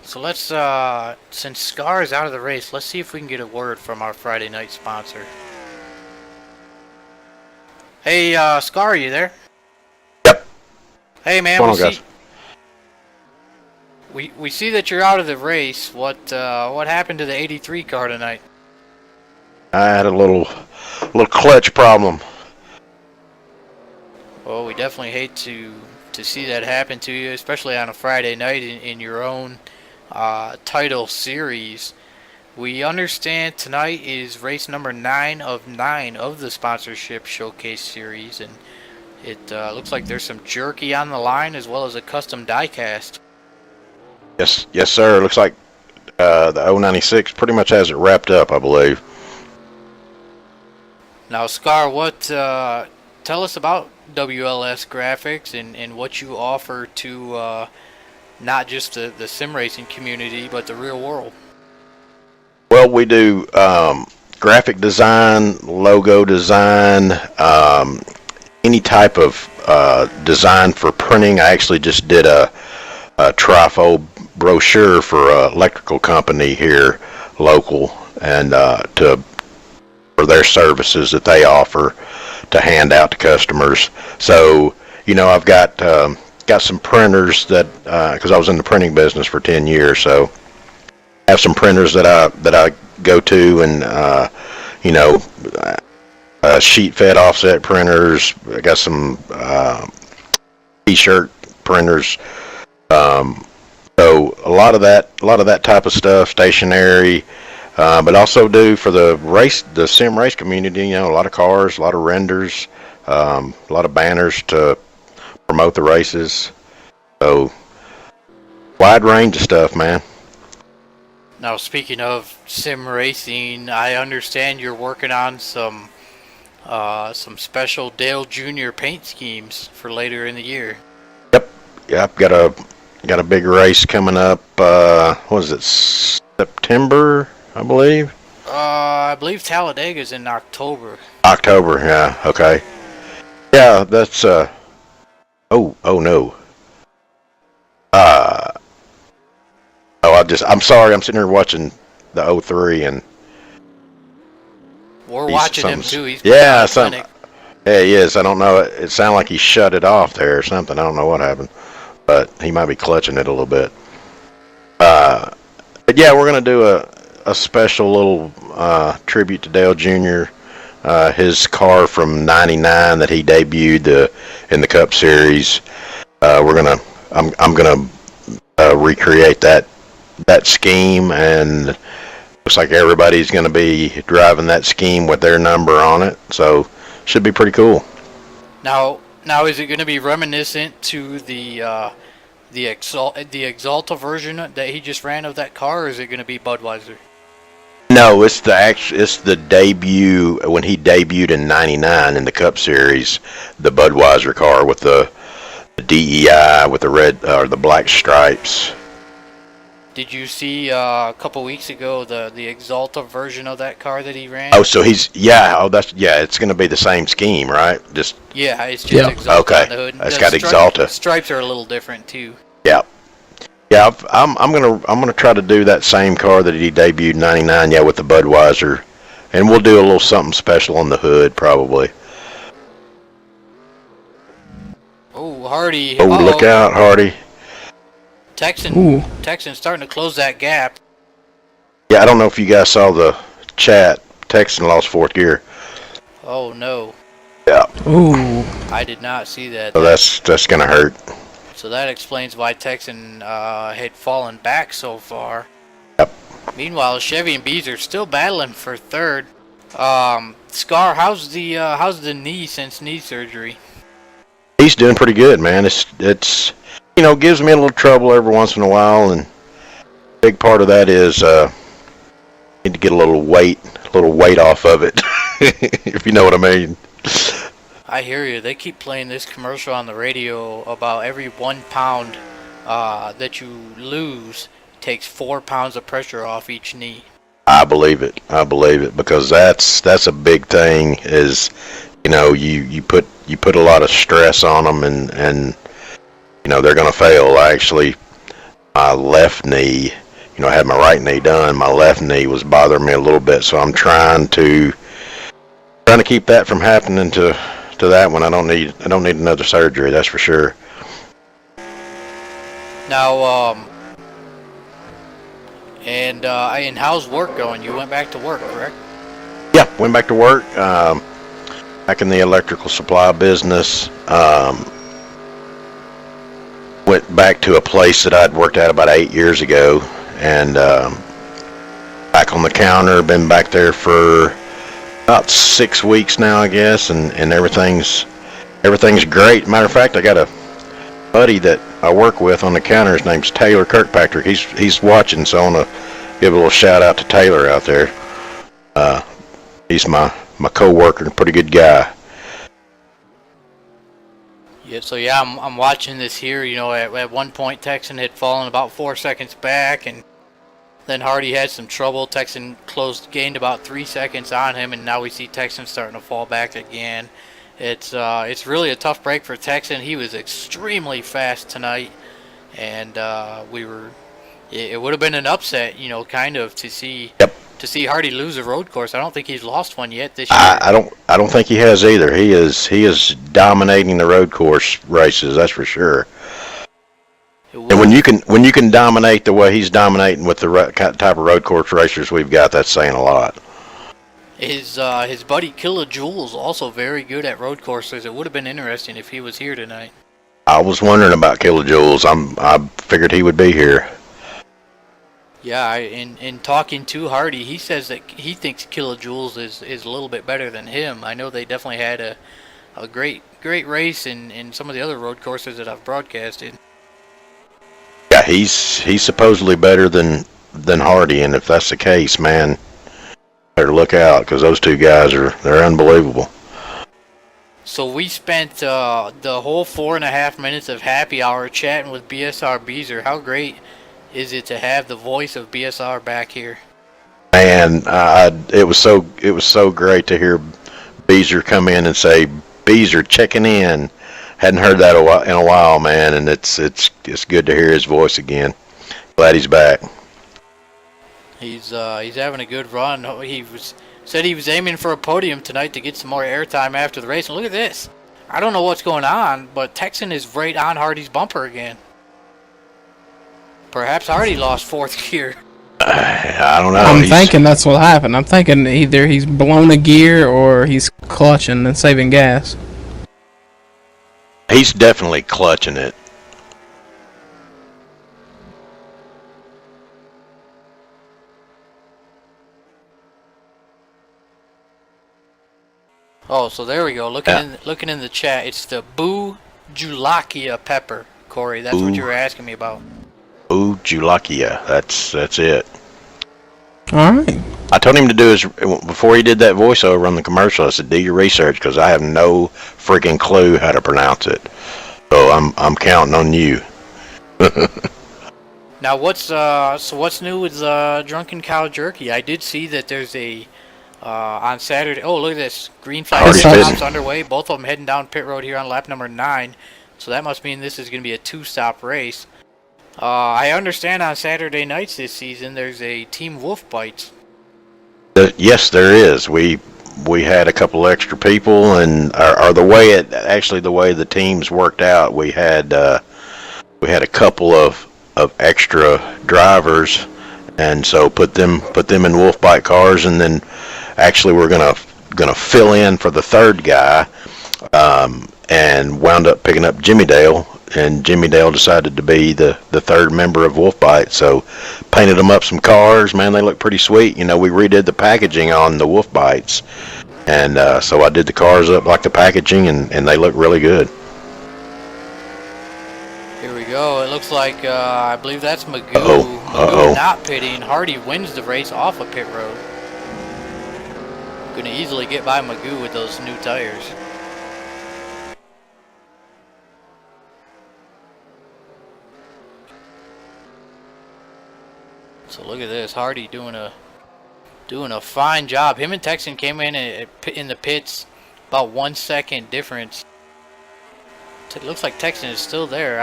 So let's, since Scar is out of the race, let's see if we can get a word from our Friday night sponsor. Hey, Scar, are you there? Yep. Hey, man, we see that you're out of the race. What happened to the 83 car tonight? I had a little clutch problem. Well, we definitely hate to see that happen to you, especially on a Friday night in your own title series. We understand tonight is race number 9 of 9 of the sponsorship showcase series, and it looks like there's some jerky on the line as well as a custom diecast. Yes, sir. Looks like the 096 pretty much has it wrapped up, I believe. Now, Scar, what tell us about WLS Graphics and what you offer to not just the sim racing community, but the real world. Well, we do graphic design, logo design, any type of design for printing. I actually just did a trifold brochure for an electrical company here, local, and for their services that they offer to hand out to customers. So, you know, I've got some printers that because I was in the printing business for 10 years, so I have some printers that I go to, and you know, sheet fed offset printers. I got some t-shirt printers. So a lot of that type of stuff, stationery, but also do for the sim race community. You know, a lot of cars, a lot of renders, a lot of banners to promote the races. So wide range of stuff, man. Now, speaking of sim racing, I understand you're working on some special Dale Jr. paint schemes for later in the year. Yep. Got a big race coming up. What is it? September, I believe. I believe Talladega's in October. October, yeah. Okay. Yeah, that's Oh no. I'm sorry. I'm sitting here watching the 03 and we're watching him too. He's yeah, he is. I don't know. It sounded like he shut it off there or something. I don't know what happened, but he might be clutching it a little bit. But yeah, we're gonna do a special little tribute to Dale Jr. His car from '99 that he debuted in the Cup Series. I'm gonna recreate that scheme, and looks like everybody's gonna be driving that scheme with their number on it. So should be pretty cool. Now is it gonna be reminiscent to the Exalta version that he just ran of that car, or is it gonna be Budweiser? No, it's the debut when he debuted in '99 in the Cup Series, the Budweiser car with the DEI with the red or the black stripes. Did you see a couple weeks ago the Exalta version of that car that he ran? Oh, so he's it's going to be the same scheme, right? Just Yeah, it's just Yeah. Exalta Okay. on the hood. That's The got Exalta. Stripes are a little different too. yeah, I'm gonna try to do that same car that he debuted in '99, yeah, with the Budweiser, and we'll do a little something special on the hood probably. Oh, Hardy. Oh, look out, Hardy! Ooh. Texan's starting to close that gap. Yeah, I don't know if you guys saw the chat. Texan lost fourth gear. Oh no, Yeah, Ooh. I did not see that. so that's gonna hurt. So that explains why Texan had fallen back so far. Yep. Meanwhile, Chevy and Bees are still battling for third. Scar, how's the knee since knee surgery? He's doing pretty good, man. It's gives me a little trouble every once in a while, and a big part of that is need to get a little weight off of it, if you know what I mean. I hear you. They keep playing this commercial on the radio about every 1 pound that you lose takes 4 pounds of pressure off each knee. I believe it because that's a big thing. Is you put a lot of stress on them, and they're gonna fail. Actually, my left knee, I had my right knee done. My left knee was bothering me a little bit, so I'm trying to keep that from happening to that one. I don't need another surgery, that's for sure. Now, and how's work going? You went back to work, correct? Yeah, went back to work. Back in the electrical supply business. Went back to a place that I'd worked at about 8 years ago, and back on the counter. Been back there for about 6 weeks now, I guess, and everything's great. Matter of fact, I got a buddy that I work with on the counter. His name's Taylor Kirkpatrick. He's watching, so I want to give a little shout out to Taylor out there. He's my co-worker, and a pretty good guy. Yeah, so yeah, I'm watching this here. At one point Texan had fallen about 4 seconds back, and then Hardy had some trouble. Texan gained about 3 seconds on him, and now we see Texan starting to fall back again. It's really a tough break for Texan. He was extremely fast tonight, and it would have been an upset, kind of to see. Yep. To see Hardy lose a road course. I don't think he's lost one yet this year. I don't think he has either. He is dominating the road course races, that's for sure. And when you can dominate the way he's dominating with the type of road course racers we've got, that's saying a lot. His buddy Kilojoules also very good at road courses. It would have been interesting if he was here tonight. I was wondering about Kilojoules. I figured he would be here. Yeah, in talking to Hardy, he says that he thinks Kilojoules is a little bit better than him. I know they definitely had a great race in some of the other road courses that I've broadcasted. Yeah, he's supposedly better than Hardy, and if that's the case, man, better look out, because those two guys they're unbelievable. So we spent the whole 4.5 minutes of happy hour chatting with BSR Beezer. How great is it to have the voice of BSR back here? Man, it was so great to hear Beezer come in and say, "Beezer checking in." Hadn't heard that in a while, man, and it's good to hear his voice again. Glad he's back. He's having a good run. Said he was aiming for a podium tonight to get some more airtime after the race. And look at this. I don't know what's going on, but Texan is right on Hardy's bumper again. Perhaps Hardy lost fourth gear. I don't know. I'm thinking that's what happened. I'm thinking either he's blown a gear or he's clutching and saving gas. He's definitely clutching it. Oh, so there we go. Looking in the chat, it's the Boo Julakia pepper, Corey. That's what you were asking me about. Ooh, Julakia. That's it. All right. I told him to do before he did that voiceover on the commercial. I said, "Do your research, because I have no freaking clue how to pronounce it." So I'm counting on you. Now, what's new with Drunken Cow Jerky? I did see that there's a on Saturday. Oh, look at this! Green flag Already stops pitting. underway. Both of them heading down pit road here on lap number 9. So that must mean this is going to be a 2-stop race. I understand on Saturday nights this season there's a Team Wolf Bites. Yes, there is. We had a couple extra people, and the way the teams worked out, we had a couple of extra drivers, and so put them in wolf bite cars, and then actually we're gonna fill in for the third guy, and wound up picking up Jimmy Dale, and Jimmy Dale decided to be the third member of wolf bite. So painted them up some cars. Man, they look pretty sweet. You know, we redid the packaging on the wolf bites, and so I did the cars up like the packaging, and they look really good. Here we go. It looks like I believe that's Magoo. Uh-oh. Magoo not pitting. Hardy wins the race off of pit road. Gonna easily get by Magoo with those new tires. So look at this, Hardy doing a fine job. Him and Texan came in the pits about 1 second difference. It looks like Texan is still there.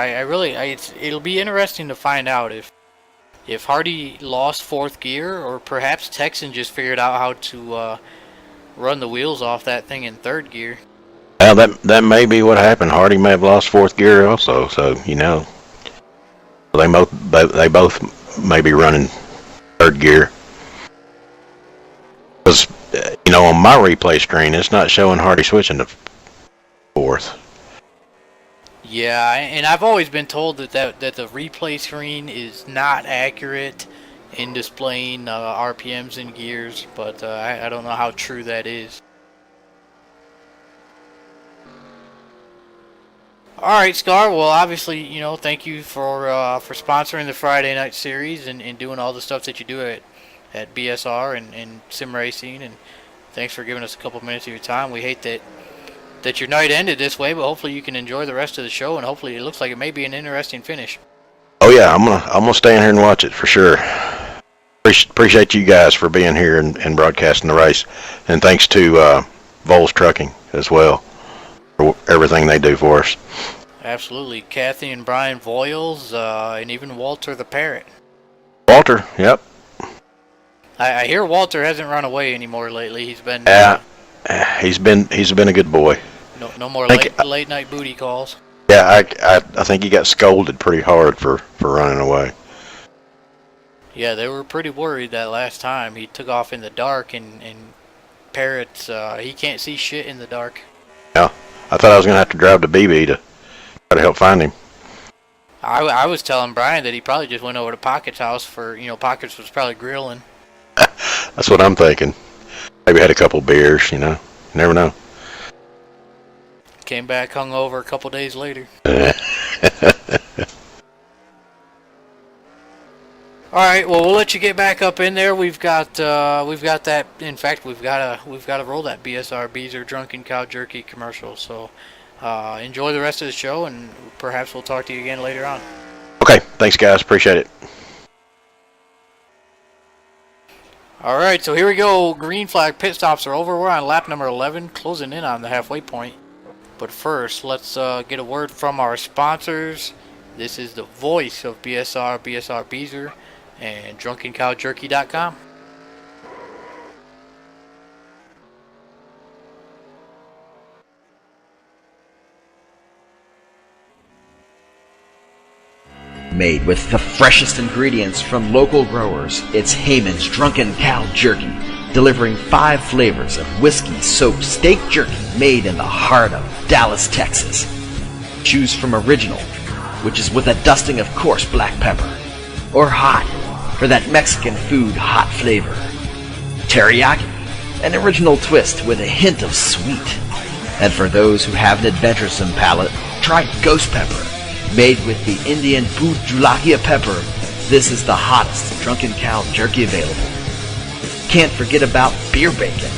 It'll be interesting to find out if Hardy lost 4th gear, or perhaps Texan just figured out how to run the wheels off that thing in 3rd gear. Well, that may be what happened. Hardy may have lost 4th gear also. So you know, they both may be running 3rd gear. Because you know, on my replay screen, it's not showing Hardy switching to 4th. Yeah, and I've always been told that the replay screen is not accurate in displaying RPMs and gears, but I don't know how true that is. All right, Scar. Well, obviously, you know, thank you for sponsoring the Friday night series and doing all the stuff that you do at BSR and sim racing, and thanks for giving us a couple minutes of your time. We hate that your night ended this way, but hopefully you can enjoy the rest of the show, and hopefully it looks like it may be an interesting finish. Oh yeah, I'm gonna stay in here and watch it for sure. Appreciate you guys for being here and broadcasting the race, and thanks to Voiles Trucking as well for everything they do for us. Absolutely, Kathy and Brian Voiles, and even Walter the Parrot. Walter, yep. I hear Walter hasn't run away anymore lately. He's been he's been a good boy. no more late night booty calls. Yeah, I think he got scolded pretty hard for running away. Yeah, they were pretty worried that last time. He took off in the dark, and Parrot's he can't see shit in the dark. Yeah, I thought I was gonna have to drive to BB to try to help find him. I was telling Brian that he probably just went over to Pocket's house for, you know, Pocket's was probably grilling. That's what I'm thinking. Maybe had a couple beers, you know. You never know. Came back hungover a couple days later. All right, well, we'll let you get back up in there. We've got that. In fact, we've got to roll that BSR Beezer Drunken Cow Jerky commercial. So enjoy the rest of the show, and perhaps we'll talk to you again later on. Okay, thanks guys, appreciate it. All right, so here we go. Green flag pit stops are over. We're on lap number 11, closing in on the halfway point. But first, let's get a word from our sponsors. This is the voice of BSR, BSR Beezer, and DrunkenCowJerky.com. Made with the freshest ingredients from local growers, it's Heyman's Drunken Cow Jerky, delivering 5 flavors of whiskey-soaked steak jerky made in the heart of Dallas, Texas. Choose from Original, which is with a dusting of coarse black pepper, or Hot, for that Mexican food hot flavor. Teriyaki, an original twist with a hint of sweet. And for those who have an adventuresome palate, try Ghost Pepper. Made with the Indian Bhut Julakia pepper, this is the hottest Drunken Cow Jerky available. Can't forget about Beer Bacon,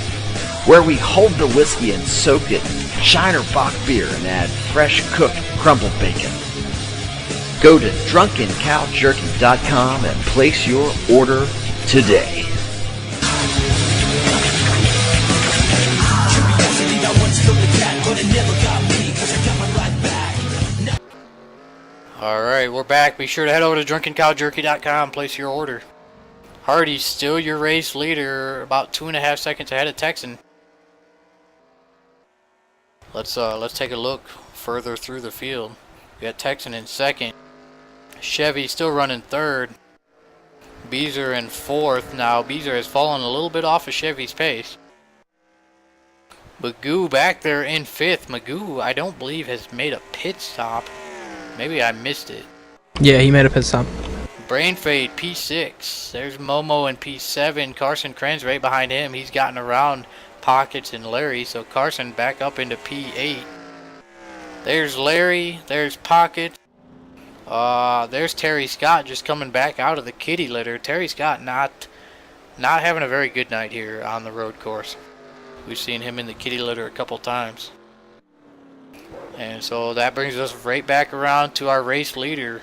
where we hold the whiskey and soak it in Shiner Bock beer and add fresh cooked crumbled bacon. Go to drunkencowjerky.com and place your order today. Alright, we're back. Be sure to head over to drunkencowjerky.com, place your order. Hardy's still your race leader, about 2.5 seconds ahead of Texan. Let's take a look further through the field. We got Texan in second. Chevy still running third. Beezer in fourth. Now Beezer has fallen a little bit off of Chevy's pace. Magoo back there in fifth. Magoo, I don't believe, has made a pit stop. Maybe I missed it. Yeah, he made a pit stop. Brain Fade, P6. There's Momo in P7. Carson Krenz right behind him. He's gotten around Pockets and Larry, so Carson back up into P8. There's Larry. There's Pocket. There's Terry Scott just coming back out of the kitty litter. Terry Scott not having a very good night here on the road course. We've seen him in the kitty litter a couple times. And so that brings us right back around to our race leader.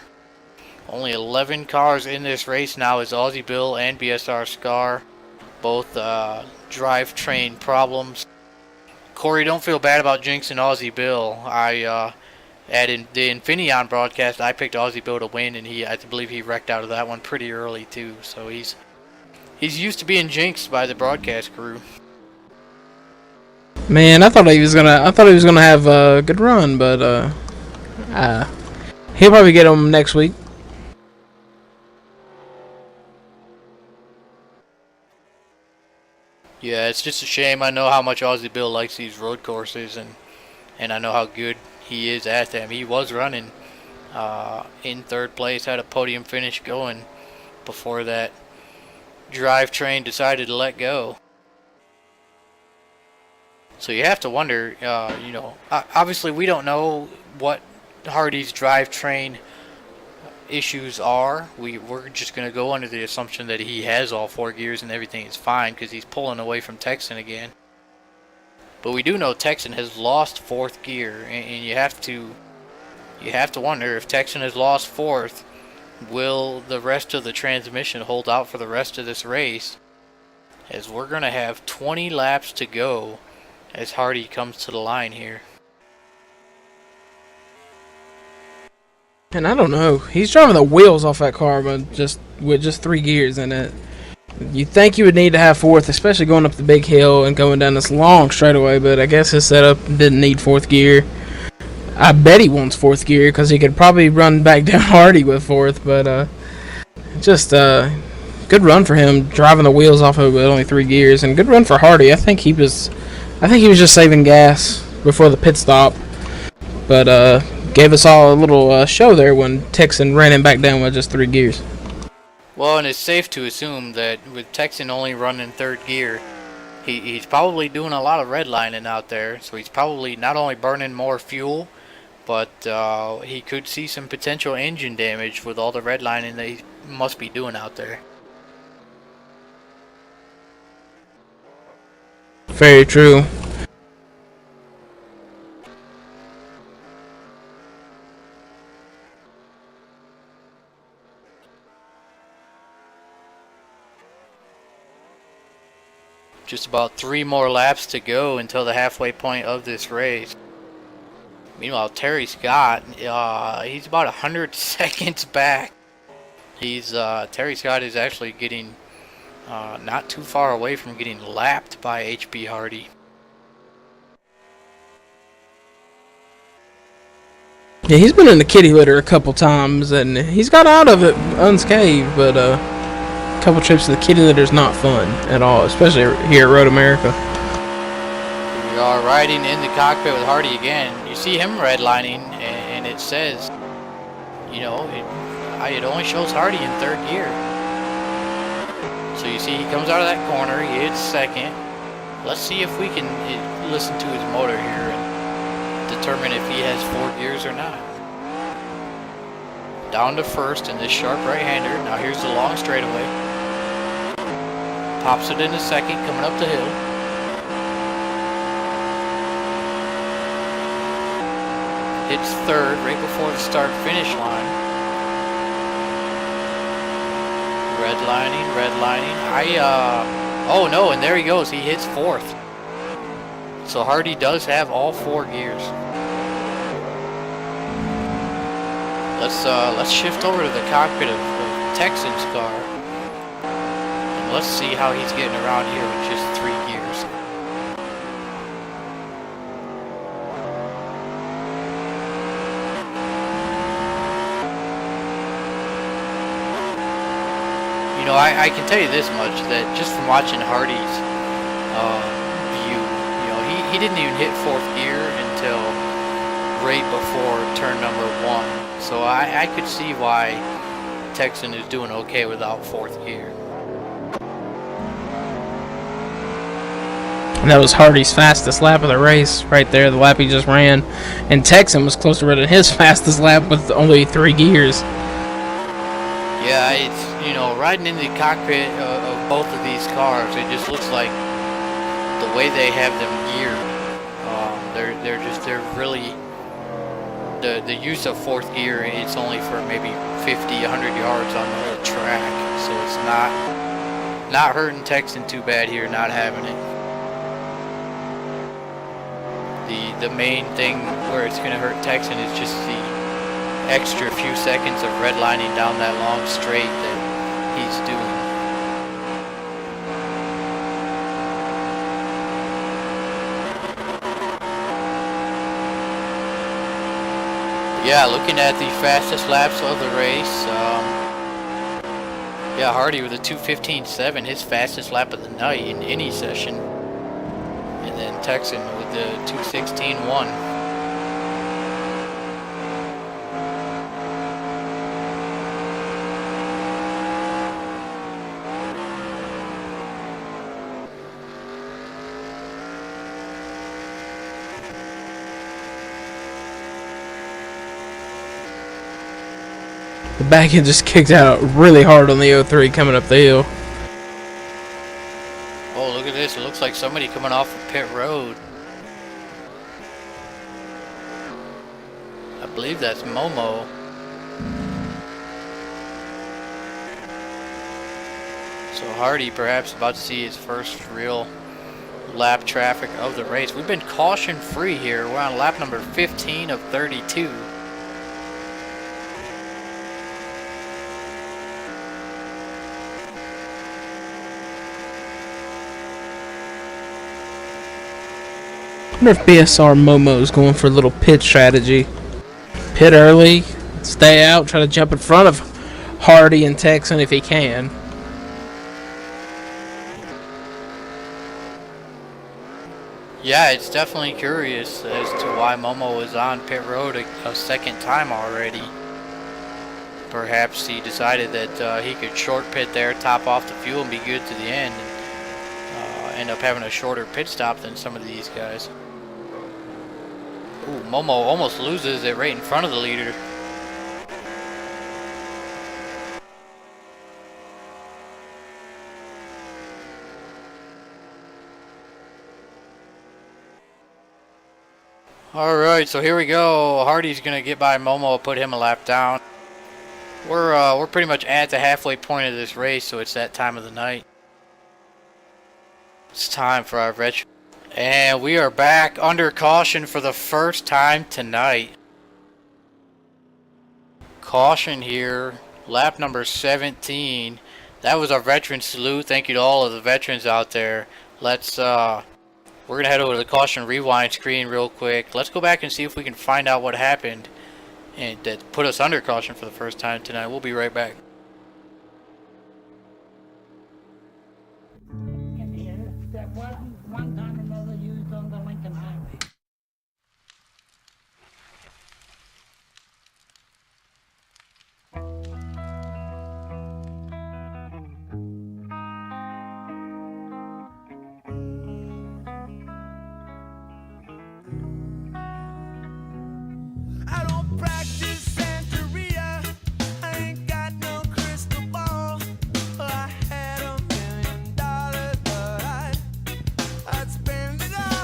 Only 11 cars in this race now is Aussie Bill and BSR Scar. Both drivetrain problems. Corey, don't feel bad about jinxing Aussie Bill. At the Infineon broadcast, I picked Aussie Bill to win, and I believe he wrecked out of that one pretty early too. So he's used to being jinxed by the broadcast crew. Man, I thought he was gonna have a good run, but he'll probably get him next week. Yeah, it's just a shame. I know how much Aussie Bill likes these road courses, and I know how good he is at them. He was running in third place, had a podium finish going before that drivetrain decided to let go. So you have to wonder, obviously we don't know what Hardy's drivetrain issues are. We're just going to go under the assumption that he has all 4 gears and everything is fine because he's pulling away from Texan again. But we do know Texan has lost 4th gear, and you have to wonder if Texan has lost 4th, will the rest of the transmission hold out for the rest of this race? As we're going to have 20 laps to go as Hardy comes to the line here. And I don't know. He's driving the wheels off that car, but with just 3 gears in it. You think you would need to have 4th, especially going up the big hill and going down this long straightaway, but I guess his setup didn't need 4th gear. I bet he wants 4th gear because he could probably run back down Hardy with 4th, but just good run for him driving the wheels off of it with only 3 gears, and good run for Hardy. I think he was just saving gas before the pit stop, but gave us all a little show there when Texan ran him back down with just 3 gears. Well, and it's safe to assume that with Texan only running 3rd gear, he's probably doing a lot of redlining out there, so he's probably not only burning more fuel, but he could see some potential engine damage with all the redlining that he must be doing out there. Very true. Just about 3 more laps to go until the halfway point of this race. Meanwhile, Terry Scott, he's about 100 seconds back. Terry Scott is actually getting not too far away from getting lapped by HB Hardy. Yeah, he's been in the kitty litter a couple times, and he's got out of it unscathed, but a couple trips to the kitty litter is not fun at all, especially here at Road America. We are riding in the cockpit with Hardy again. You see him redlining, and it says, it only shows Hardy in 3rd gear. So you see he comes out of that corner, he hits 2nd. Let's see if we can listen to his motor here and determine if he has 4 gears or not. Down to 1st in this sharp right-hander. Now here's the long straightaway. Pops it into 2nd, coming up the hill. Hits 3rd right before the start-finish line. Redlining. Oh no, and there he goes. He hits 4th. So Hardy does have all 4 gears. Let's shift over to the cockpit of Texan's car. And let's see how he's getting around here with just 3 gears. You know, I can tell you this much, that just from watching Hardy's view, you know, he didn't even hit 4th gear until right before turn number 1. So I could see why Texan is doing okay without 4th gear. And that was Hardy's fastest lap of the race right there, the lap he just ran. And Texan was close to running his fastest lap with only 3 gears. Yeah, it's, you know, riding in the cockpit of both of these cars, it just looks like the way they have them geared. They're really, the use of 4th gear, it's only for maybe 50, 100 yards on the whole track. So it's not hurting Texan too bad here, not having it. The main thing where it's going to hurt Texan is just the extra few seconds of redlining down that long straight that he's doing. Yeah, looking at the fastest laps of the race, yeah, Hardy with a 2:15.7, his fastest lap of the night in any session. And then Texan with the 2:16.1. The back end just kicked out really hard on the 03 coming up the hill. Oh, look at this. It looks like somebody coming off of pit road. I believe that's Momo. So Hardy perhaps about to see his first real lap traffic of the race. We've been caution free here. We're on lap number 15 of 32. I wonder if BSR Momo's going for a little pit strategy. Pit early, stay out, try to jump in front of Hardy and Texan if he can. Yeah, it's definitely curious as to why Momo is on pit road a second time already. Perhaps he decided that he could short pit there, top off the fuel, and be good to the end, and end up having a shorter pit stop than some of these guys. Ooh, Momo almost loses it right in front of the leader. Alright, so here we go. Hardy's gonna get by Momo, put him a lap down. We're pretty much at the halfway point of this race, so it's that time of the night. It's time for our retro. And we are back under caution for the first time tonight. Caution here, lap number 17. That was our veteran salute. Thank you to all of the veterans out there. Let's we're gonna head over to the caution rewind screen real quick. Let's go back and see if we can find out what happened and that put us under caution for the first time tonight. We'll be right back. That wasn't one time or another used on the Lincoln Highway. I don't practice Santeria. I ain't got no crystal ball. I had $1 million, but I'd spend it all.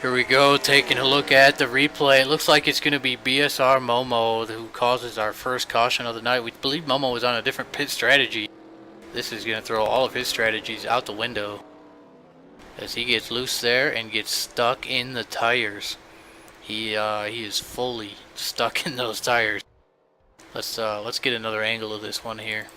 Here we go, taking a look at the replay. It looks like it's going to be BSR Momo who causes our first caution of the night. We believe Momo was on a different pit strategy. This is going to throw all of his strategies out the window as he gets loose there and gets stuck in the tires. He is fully stuck in those tires. Let's get another angle of this one here.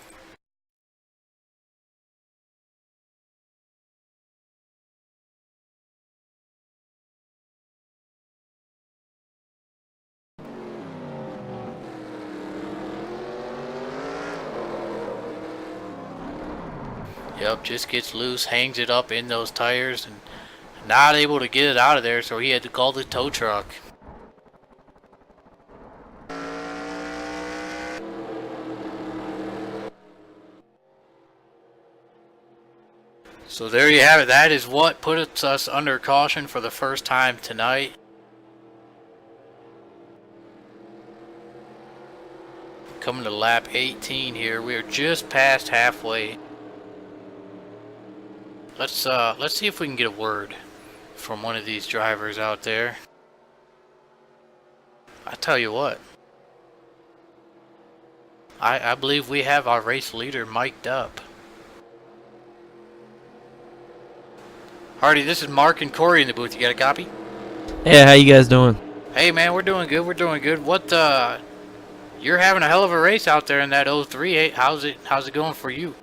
Yep, just gets loose, hangs it up in those tires, and not able to get it out of there, so he had to call the tow truck. So there you have it. That is what puts us under caution for the first time tonight. Coming to lap 18 here. We are just past halfway. Let's see if we can get a word from one of these drivers out there. I tell you what, I believe we have our race leader mic'd up. Hardy, this is Mark and Corey in the booth. You got a copy? Yeah, how you guys doing? Hey man, we're doing good. We're doing good. What you're having a hell of a race out there in that 03. How's it going for you?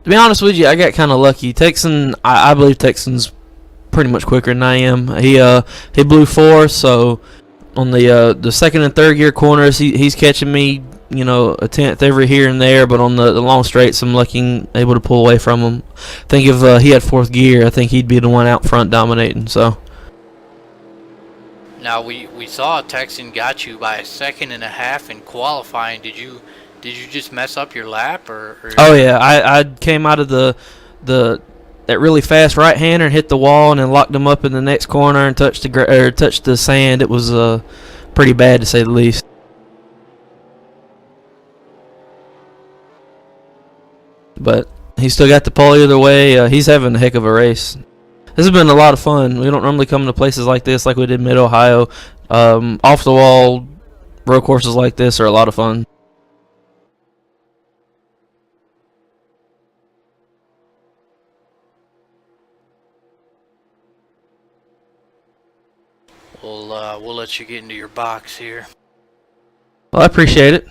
To be honest with you, I got kind of lucky. Texan, I believe Texan's pretty much quicker than I am. He blew 4, so on the second and third gear corners, he's catching me, you know, a tenth every here and there. But on the long straights, I'm lucky able to pull away from him. I think if he had fourth gear, I think he'd be the one out front dominating. So. Now we saw Texan got you by a second and a half in qualifying. Did you just mess up your lap or? Oh yeah, I came out of that really fast right hander and hit the wall and then locked him up in the next corner and touched the sand. It was pretty bad to say the least. But he still got the pole either way. He's having a heck of a race. This has been a lot of fun. We don't normally come to places like this like we did Mid-Ohio. Off the wall road courses like this are a lot of fun. We'll let you get into your box here. Well, I appreciate it.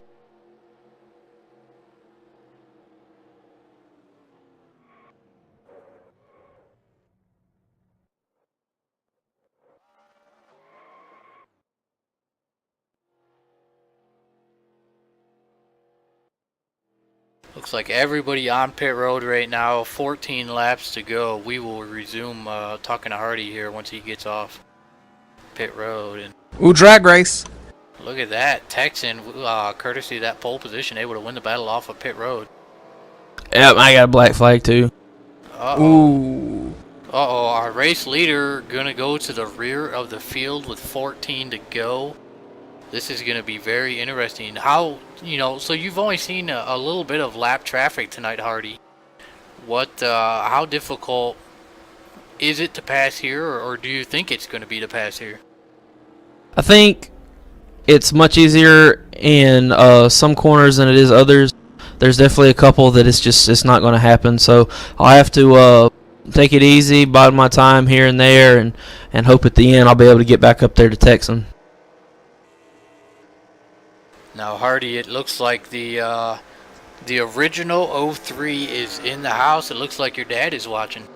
Looks like everybody on pit road right now. 14 laps to go. We will resume talking to Hardy here once he gets off pit road. And Ooh, drag race. look at that, Texan, courtesy of that pole position, able to win the battle off of pit road. Yep, I got a black flag too. Ooh. Our race leader gonna go to the rear of the field with 14 to go. This is gonna be very interesting. How, so you've only seen a little bit of lap traffic tonight, Hardy. How difficult is it to pass here, or do you think it's gonna be to pass here? I think it's much easier in some corners than it is others. There's definitely a couple that it's not going to happen. So I'll have to take it easy, bide my time here and there, and hope at the end I'll be able to get back up there to Texan. Now, Hardy, it looks like the original 03 is in the house. It looks like your dad is watching.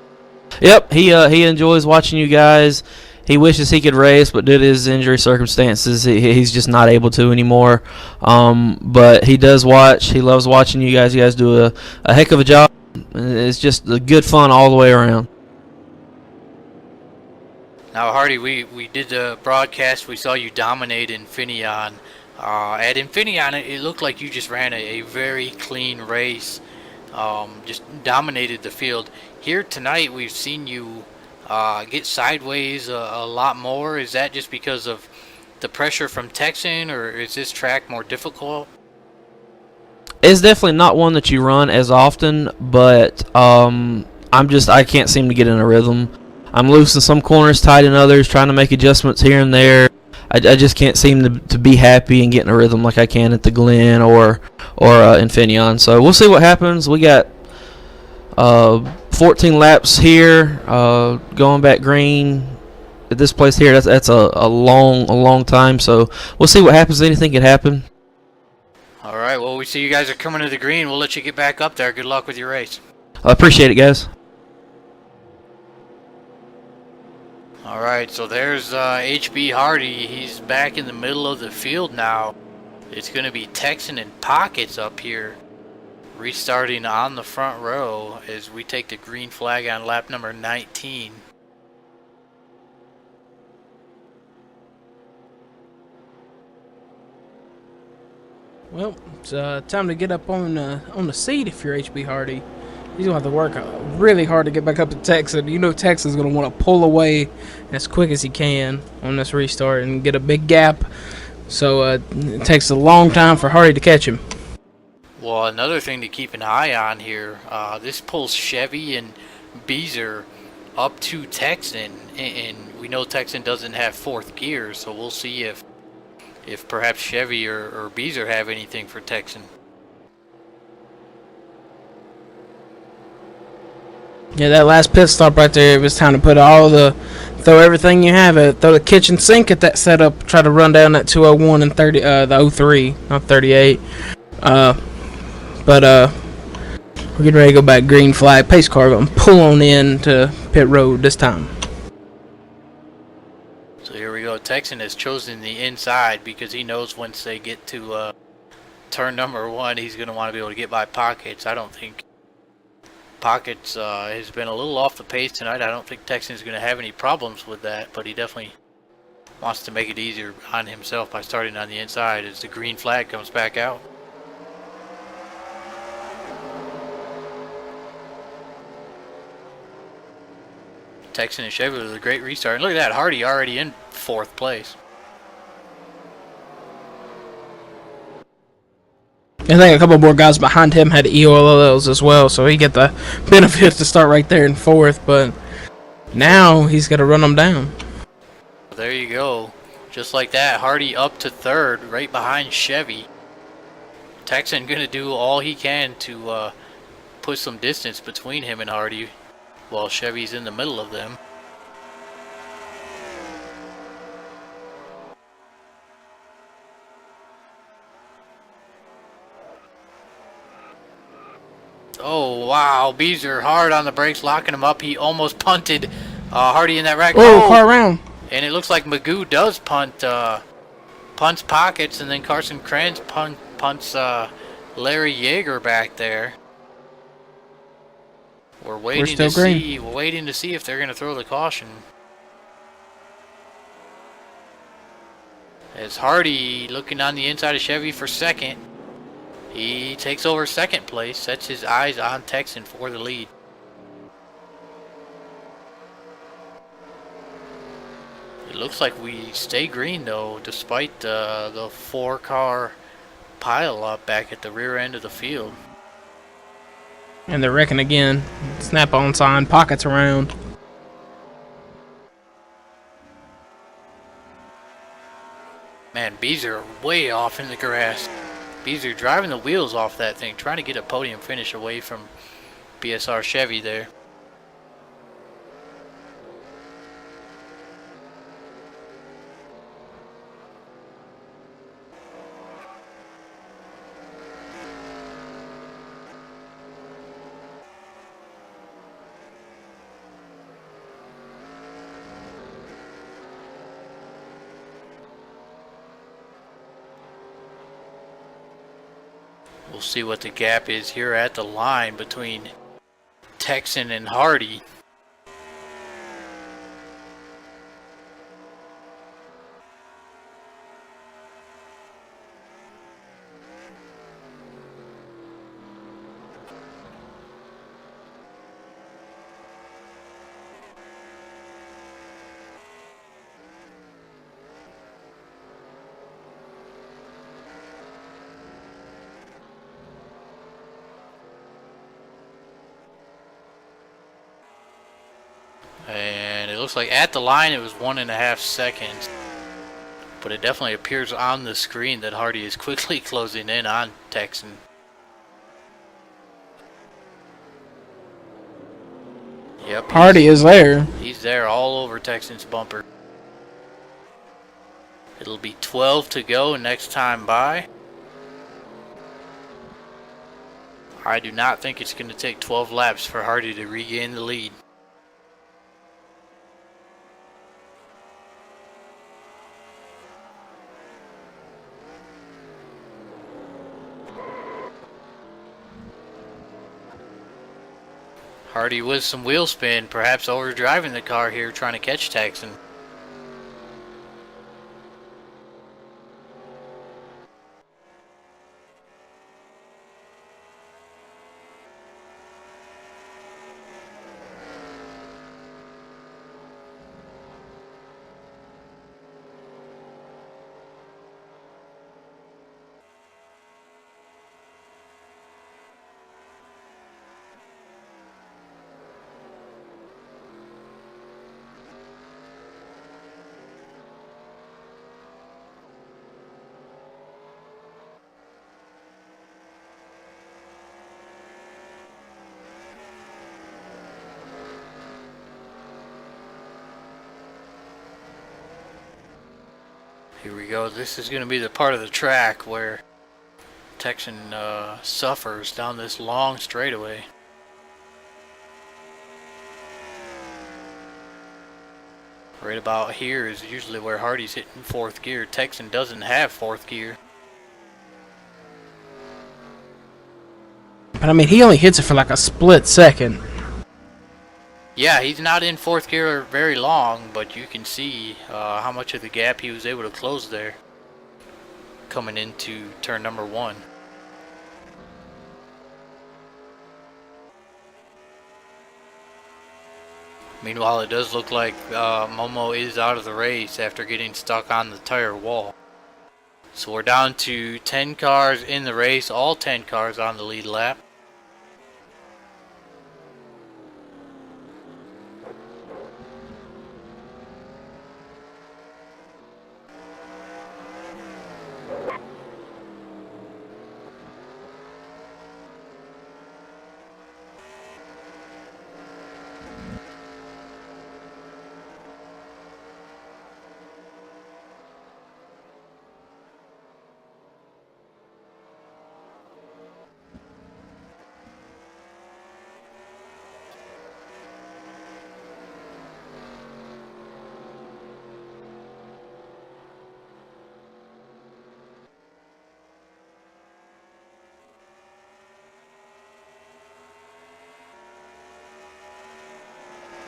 Yep, he enjoys watching you guys. He wishes he could race, but due to his injury circumstances, he's just not able to anymore. But he does watch. He loves watching you guys. You guys do a heck of a job. It's just a good fun all the way around. Now, Hardy, we did the broadcast. We saw you dominate Infineon. At Infineon, it looked like you just ran a very clean race. Just dominated the field. Here tonight, we've seen you get sideways a lot more. Is that just because of the pressure from Texan, or is this track more difficult? It's definitely not one that you run as often, but I can't seem to get in a rhythm. I'm loose in some corners, tight in others, trying to make adjustments here and there. I just can't seem to be happy and get in a rhythm like I can at the Glen or Infineon. So we'll see what happens. We got 14 laps here, going back green at this place here. That's a long time. So we'll see what happens. Anything can happen. All right, well, we see you guys are coming to the green. We'll let you get back up there. Good luck with your race. I appreciate it, guys. All right, so there's HB Hardy. He's back in the middle of the field now. It's going to be Texan and Pockets up here, restarting on the front row as we take the green flag on lap number 19. Well, it's time to get up on the seat if you're HB Hardy. He's going to have to work really hard to get back up to Texan. You know Texan's going to want to pull away as quick as he can on this restart and get a big gap. So it takes a long time for Hardy to catch him. Well, another thing to keep an eye on here, this pulls Chevy and Beezer up to Texan. And we know Texan doesn't have fourth gear, so we'll see if perhaps Chevy or Beezer have anything for Texan. Yeah, that last pit stop right there, it was time to put throw everything you have at it. Throw the kitchen sink at that setup, try to run down that 201 and 30, the 03, not 38. But we're getting ready to go back green flag. Pace car going to pull on in to pit road this time. So here we go. Texan has chosen the inside because he knows once they get to turn number 1, he's going to want to be able to get by Pockets. I don't think Pockets has been a little off the pace tonight. I don't think Texan's going to have any problems with that, but he definitely wants to make it easier on himself by starting on the inside as the green flag comes back out. Texan and Chevy with a great restart. And look at that, Hardy already in 4th place. I think a couple more guys behind him had EOLLs as well, so he get the benefit to start right there in 4th, but now he's got to run them down. There you go. Just like that, Hardy up to 3rd, right behind Chevy. Texan going to do all he can to put some distance between him and Hardy while Chevy's in the middle of them. Oh, wow. Beezer hard on the brakes, locking him up. He almost punted Hardy in that wreck. Oh, car around. And it looks like Magoo does punts Pockets, and then Carson Kranz punts Larry Yeager back there. We're waiting to see if they're going to throw the caution. As Hardy looking on the inside of Chevy for 2nd. He takes over 2nd place, sets his eyes on Texan for the lead. It looks like we stay green though, despite the 4-car pile up back at the rear end of the field. And they're wrecking again. Snap on sign, Pockets around. Man, Beezer way off in the grass. Beezer driving the wheels off that thing, trying to get a podium finish away from BSR Chevy there. We'll see what the gap is here at the line between Texan and Hardy. And it looks like at the line it was 1.5 seconds. But it definitely appears on the screen that Hardy is quickly closing in on Texan. Yep. Hardy is there. He's there all over Texan's bumper. It'll be 12 to go next time by. I do not think it's going to take 12 laps for Hardy to regain the lead. Hardy with some wheel spin, perhaps overdriving the car here, trying to catch Texan. Here we go. This is going to be the part of the track where Texan suffers down this long straightaway. Right about here is usually where Hardy's hitting 4th gear. Texan doesn't have 4th gear. But I mean, he only hits it for like a split second. Yeah, he's not in 4th gear very long, but you can see how much of the gap he was able to close there coming into turn number 1. Meanwhile, it does look like Momo is out of the race after getting stuck on the tire wall. So we're down to 10 cars in the race, all 10 cars on the lead lap.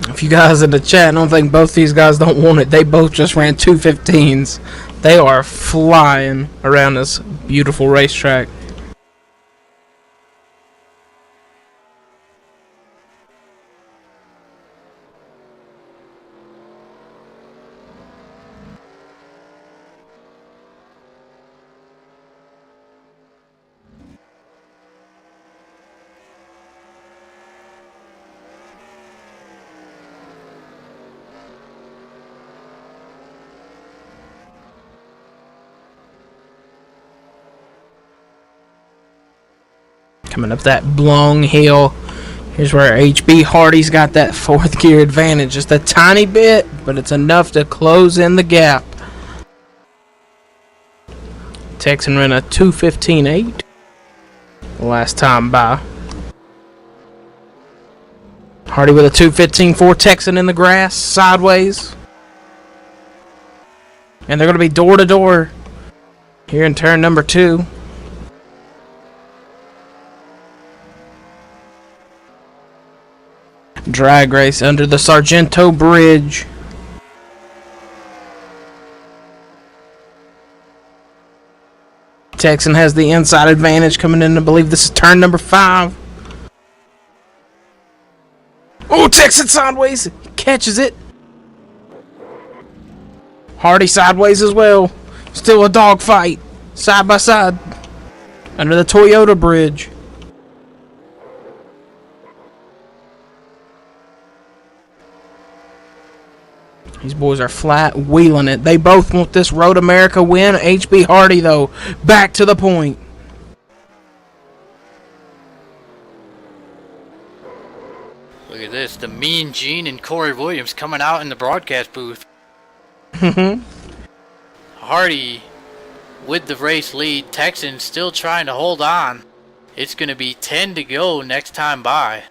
If you guys in the chat don't think both these guys don't want it, they both just ran 2:15s. They are flying around this beautiful racetrack. Coming up that long hill. Here's where HB Hardy's got that 4th gear advantage. Just a tiny bit, but it's enough to close in the gap. Texan ran a 2:15.8 last time by. Hardy with a 2:15.4. Texan in the grass, sideways. And they're going to be door to door here in turn number 2. Drag race under the Sargento Bridge. Texan has the inside advantage coming in. I believe this is turn number 5. Oh, Texan sideways. He catches it. Hardy sideways as well. Still a dogfight. Side by side. Under the Toyota Bridge. These boys are flat wheeling it. They both want this Road America win. HB Hardy, though, back to the point. Look at this. The Mean Gene and Corey Williams coming out in the broadcast booth. Hardy with the race lead. Texan still trying to hold on. It's going to be 10 to go next time by.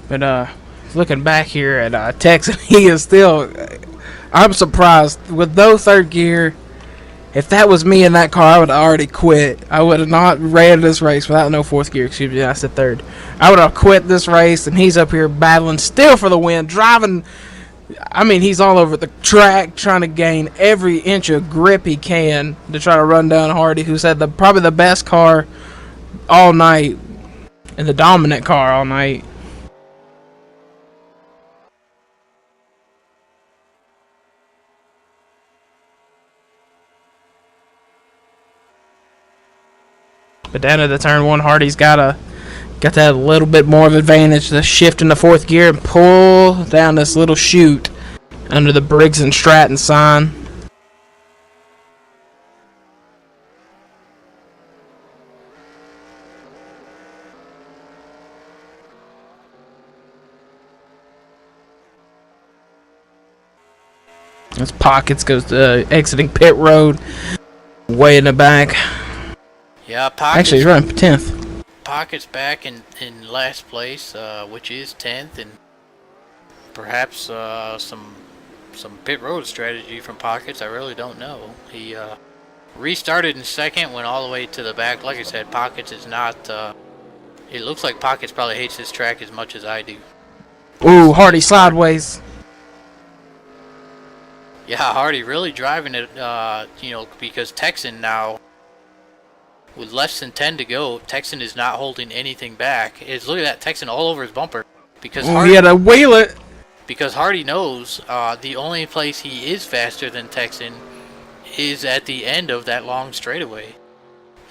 But looking back here at Texan, he is still. I'm surprised with no third gear. If that was me in that car, I would have already quit. I would have not ran this race without no fourth gear. Excuse me, I said third. I would have quit this race, and he's up here battling still for the win, driving. I mean, he's all over the track trying to gain every inch of grip he can to try to run down Hardy, who's had probably the best car all night and the dominant car all night. But down at the turn one, Hardy's got that little bit more of advantage to shift into fourth gear and pull down this little chute under the Briggs and Stratton sign. As Pockets goes to exiting pit road, way in the back. Yeah, Pockets. Actually, he's running 10th. Pockets back in last place, which is 10th, and perhaps some pit road strategy from Pockets. I really don't know. He restarted in second, went all the way to the back. Like I said, Pockets is not. It looks like Pockets probably hates this track as much as I do. Ooh, Hardy sideways. Yeah, Hardy really driving it. Because Texan now, with less than 10 to go, Texan is not holding anything back. Look at that, Texan all over his bumper. Because Hardy, he had to wheel it. Because Hardy knows the only place he is faster than Texan is at the end of that long straightaway.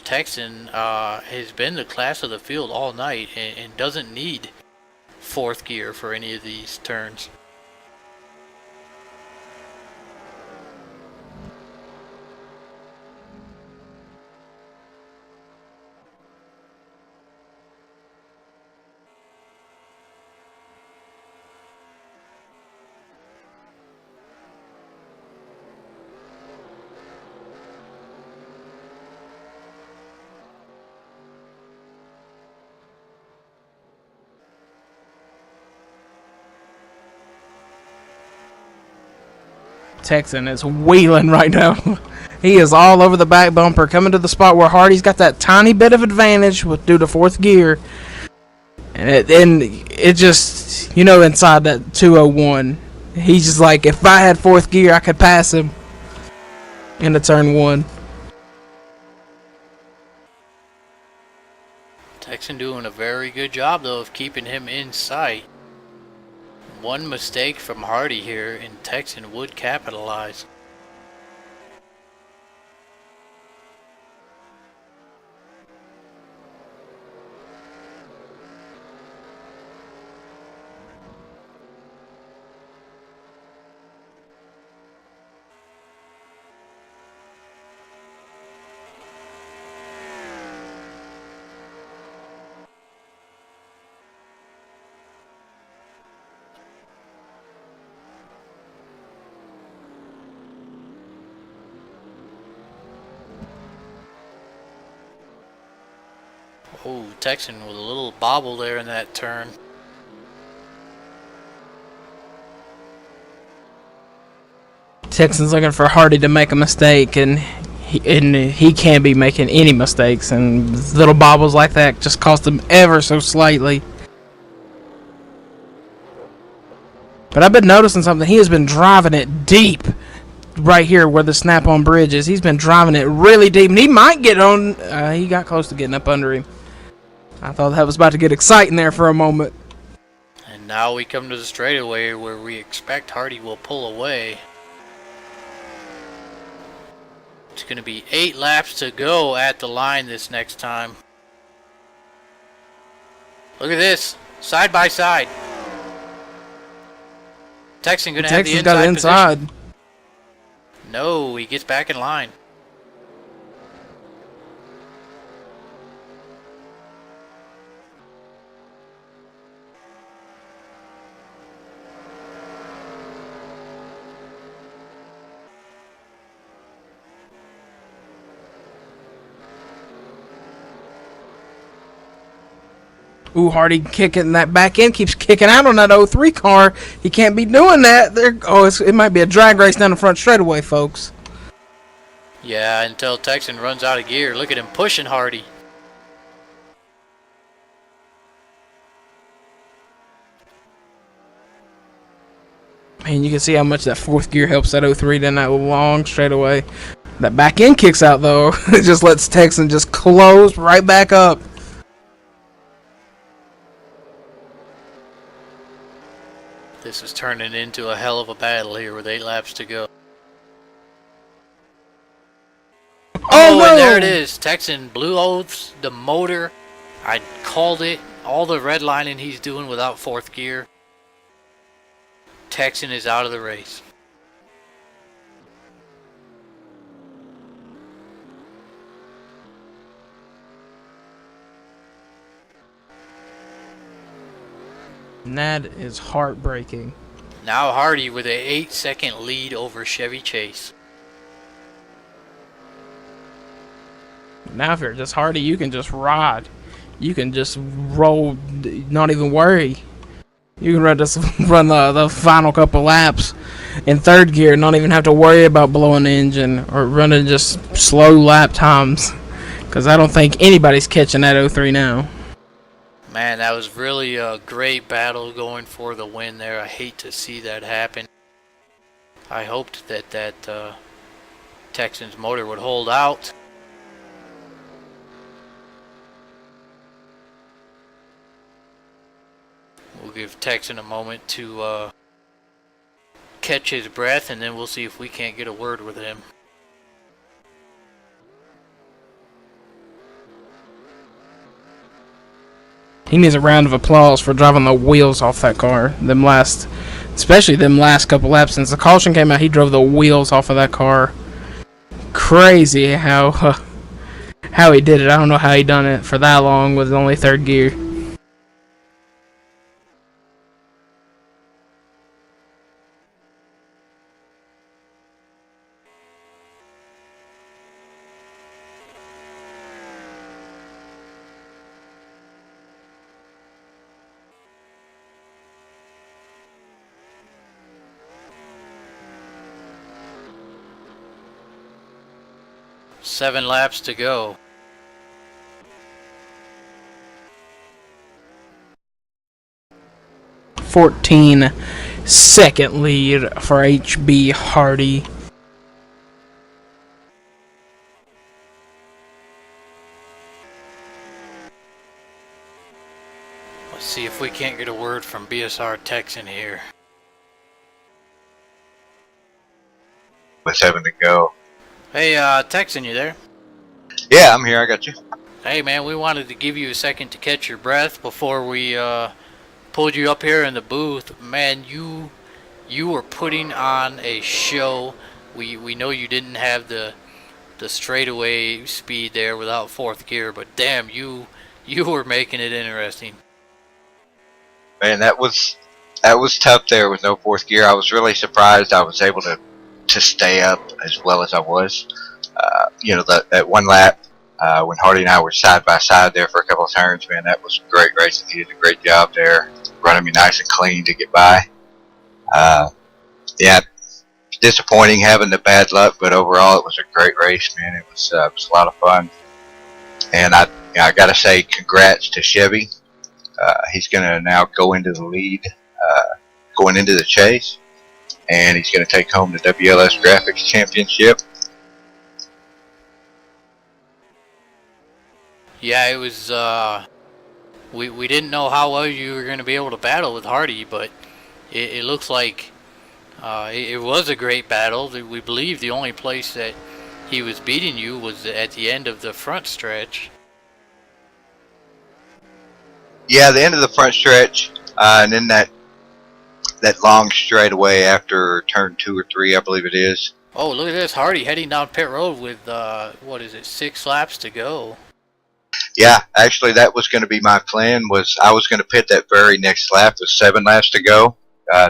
Texan has been the class of the field all night and doesn't need fourth gear for any of these turns. Texan is wheeling right now. He is all over the back bumper, coming to the spot where Hardy's got that tiny bit of advantage due to fourth gear. And it just, inside that 201, he's just like, if I had fourth gear, I could pass him into turn one. Texan doing a very good job, though, of keeping him in sight. One mistake from Hardy here, and Texan would capitalize. Oh, Texan with a little bobble there in that turn. Texan's looking for Hardy to make a mistake, and he can't be making any mistakes, and little bobbles like that just cost him ever so slightly. But I've been noticing something. He has been driving it deep right here where the snap-on bridge is. He's been driving it really deep, and he might get on. He got close to getting up under him. I thought that was about to get exciting there for a moment. And Now we come to the straightaway where we expect Hardy will pull away. It's going to be 8 laps to go at the line this next time. Look at this, side by side. Texan going to have the Texas got inside inside. position. No, he gets back in line. Ooh, Hardy kicking that back end, keeps kicking out on that 03 car. He can't be doing that. It might be a drag race down the front straightaway, folks. Yeah, until Texan runs out of gear. Look at him pushing Hardy. Man, you can see how much that 4th gear helps that 03 down that long straightaway. That back end kicks out, though. It just lets Texan just close right back up. This is turning into a hell of a battle here with 8 laps to go. Oh, no! And there it is. Texan blew out the motor. I called it. All the redlining he's doing without 4th gear. Texan is out of the race. And that is heartbreaking. Now Hardy with a 8-second lead over Chevy Chase. Now if you're just Hardy, you can just ride. You can just roll, not even worry. You can run the final couple laps in 3rd gear, not even have to worry about blowing the engine or running just slow lap times. Because I don't think anybody's catching that 03 now. Man, that was really a great battle going for the win there. I hate to see that happen. I hoped that Texan's motor would hold out. We'll give Texan a moment to catch his breath, and then we'll see if we can't get a word with him. He needs a round of applause for driving the wheels off that car. Especially them last couple laps. Since the caution came out, he drove the wheels off of that car. Crazy how he did it. I don't know how he done it for that long with only 3rd gear. Seven laps to go. Second lead for HB Hardy. Let's see if we can't get a word from BSR Texan here. With 7 to go. Hey, Texan, you there? Yeah, I'm here. I got you. Hey, man, we wanted to give you a second to catch your breath before we pulled you up here in the booth. Man, you were putting on a show. We know you didn't have the straightaway speed there without 4th gear, but damn, you were making it interesting. Man, that was tough there with no 4th gear. I was really surprised I was able to stay up as well as I was. You know, that one lap when Hardy and I were side by side there for a couple of turns, man, that was great racing. He did a great job there, running me nice and clean to get by. Yeah, disappointing having the bad luck, but overall it was a great race, man. It was a lot of fun. And I gotta say congrats to Chevy. He's gonna now go into the lead, going into the chase, and he's gonna take home the WLS Graphics Championship. Yeah, it was we didn't know how well you were going to be able to battle with Hardy, but it looks like it was a great battle. We believe the only place that he was beating you was at the end of the front stretch. Yeah, the end of the front stretch, and then that long straightaway after turn 2 or 3, I believe it is. Oh, look at this. Hardy heading down pit road with, what is it, 6 laps to go. Yeah, actually that was going to be my plan. Was I was going to pit that very next lap with 7 laps to go,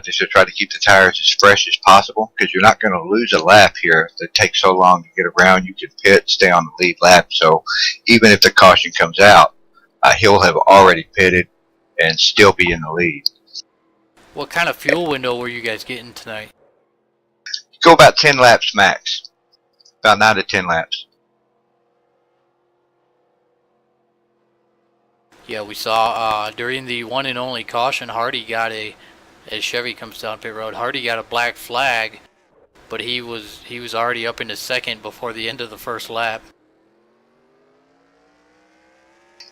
just to try to keep the tires as fresh as possible, because you're not going to lose a lap here. It takes so long to get around. You can pit, stay on the lead lap. So even if the caution comes out, he'll have already pitted and still be in the lead. What kind of fuel window were you guys getting tonight? Go about 10 laps max, about 9 to 10 laps. Yeah, we saw during the one and only caution, Hardy got as Chevy comes down pit road, Hardy got a black flag, but he was already up into second before the end of the first lap.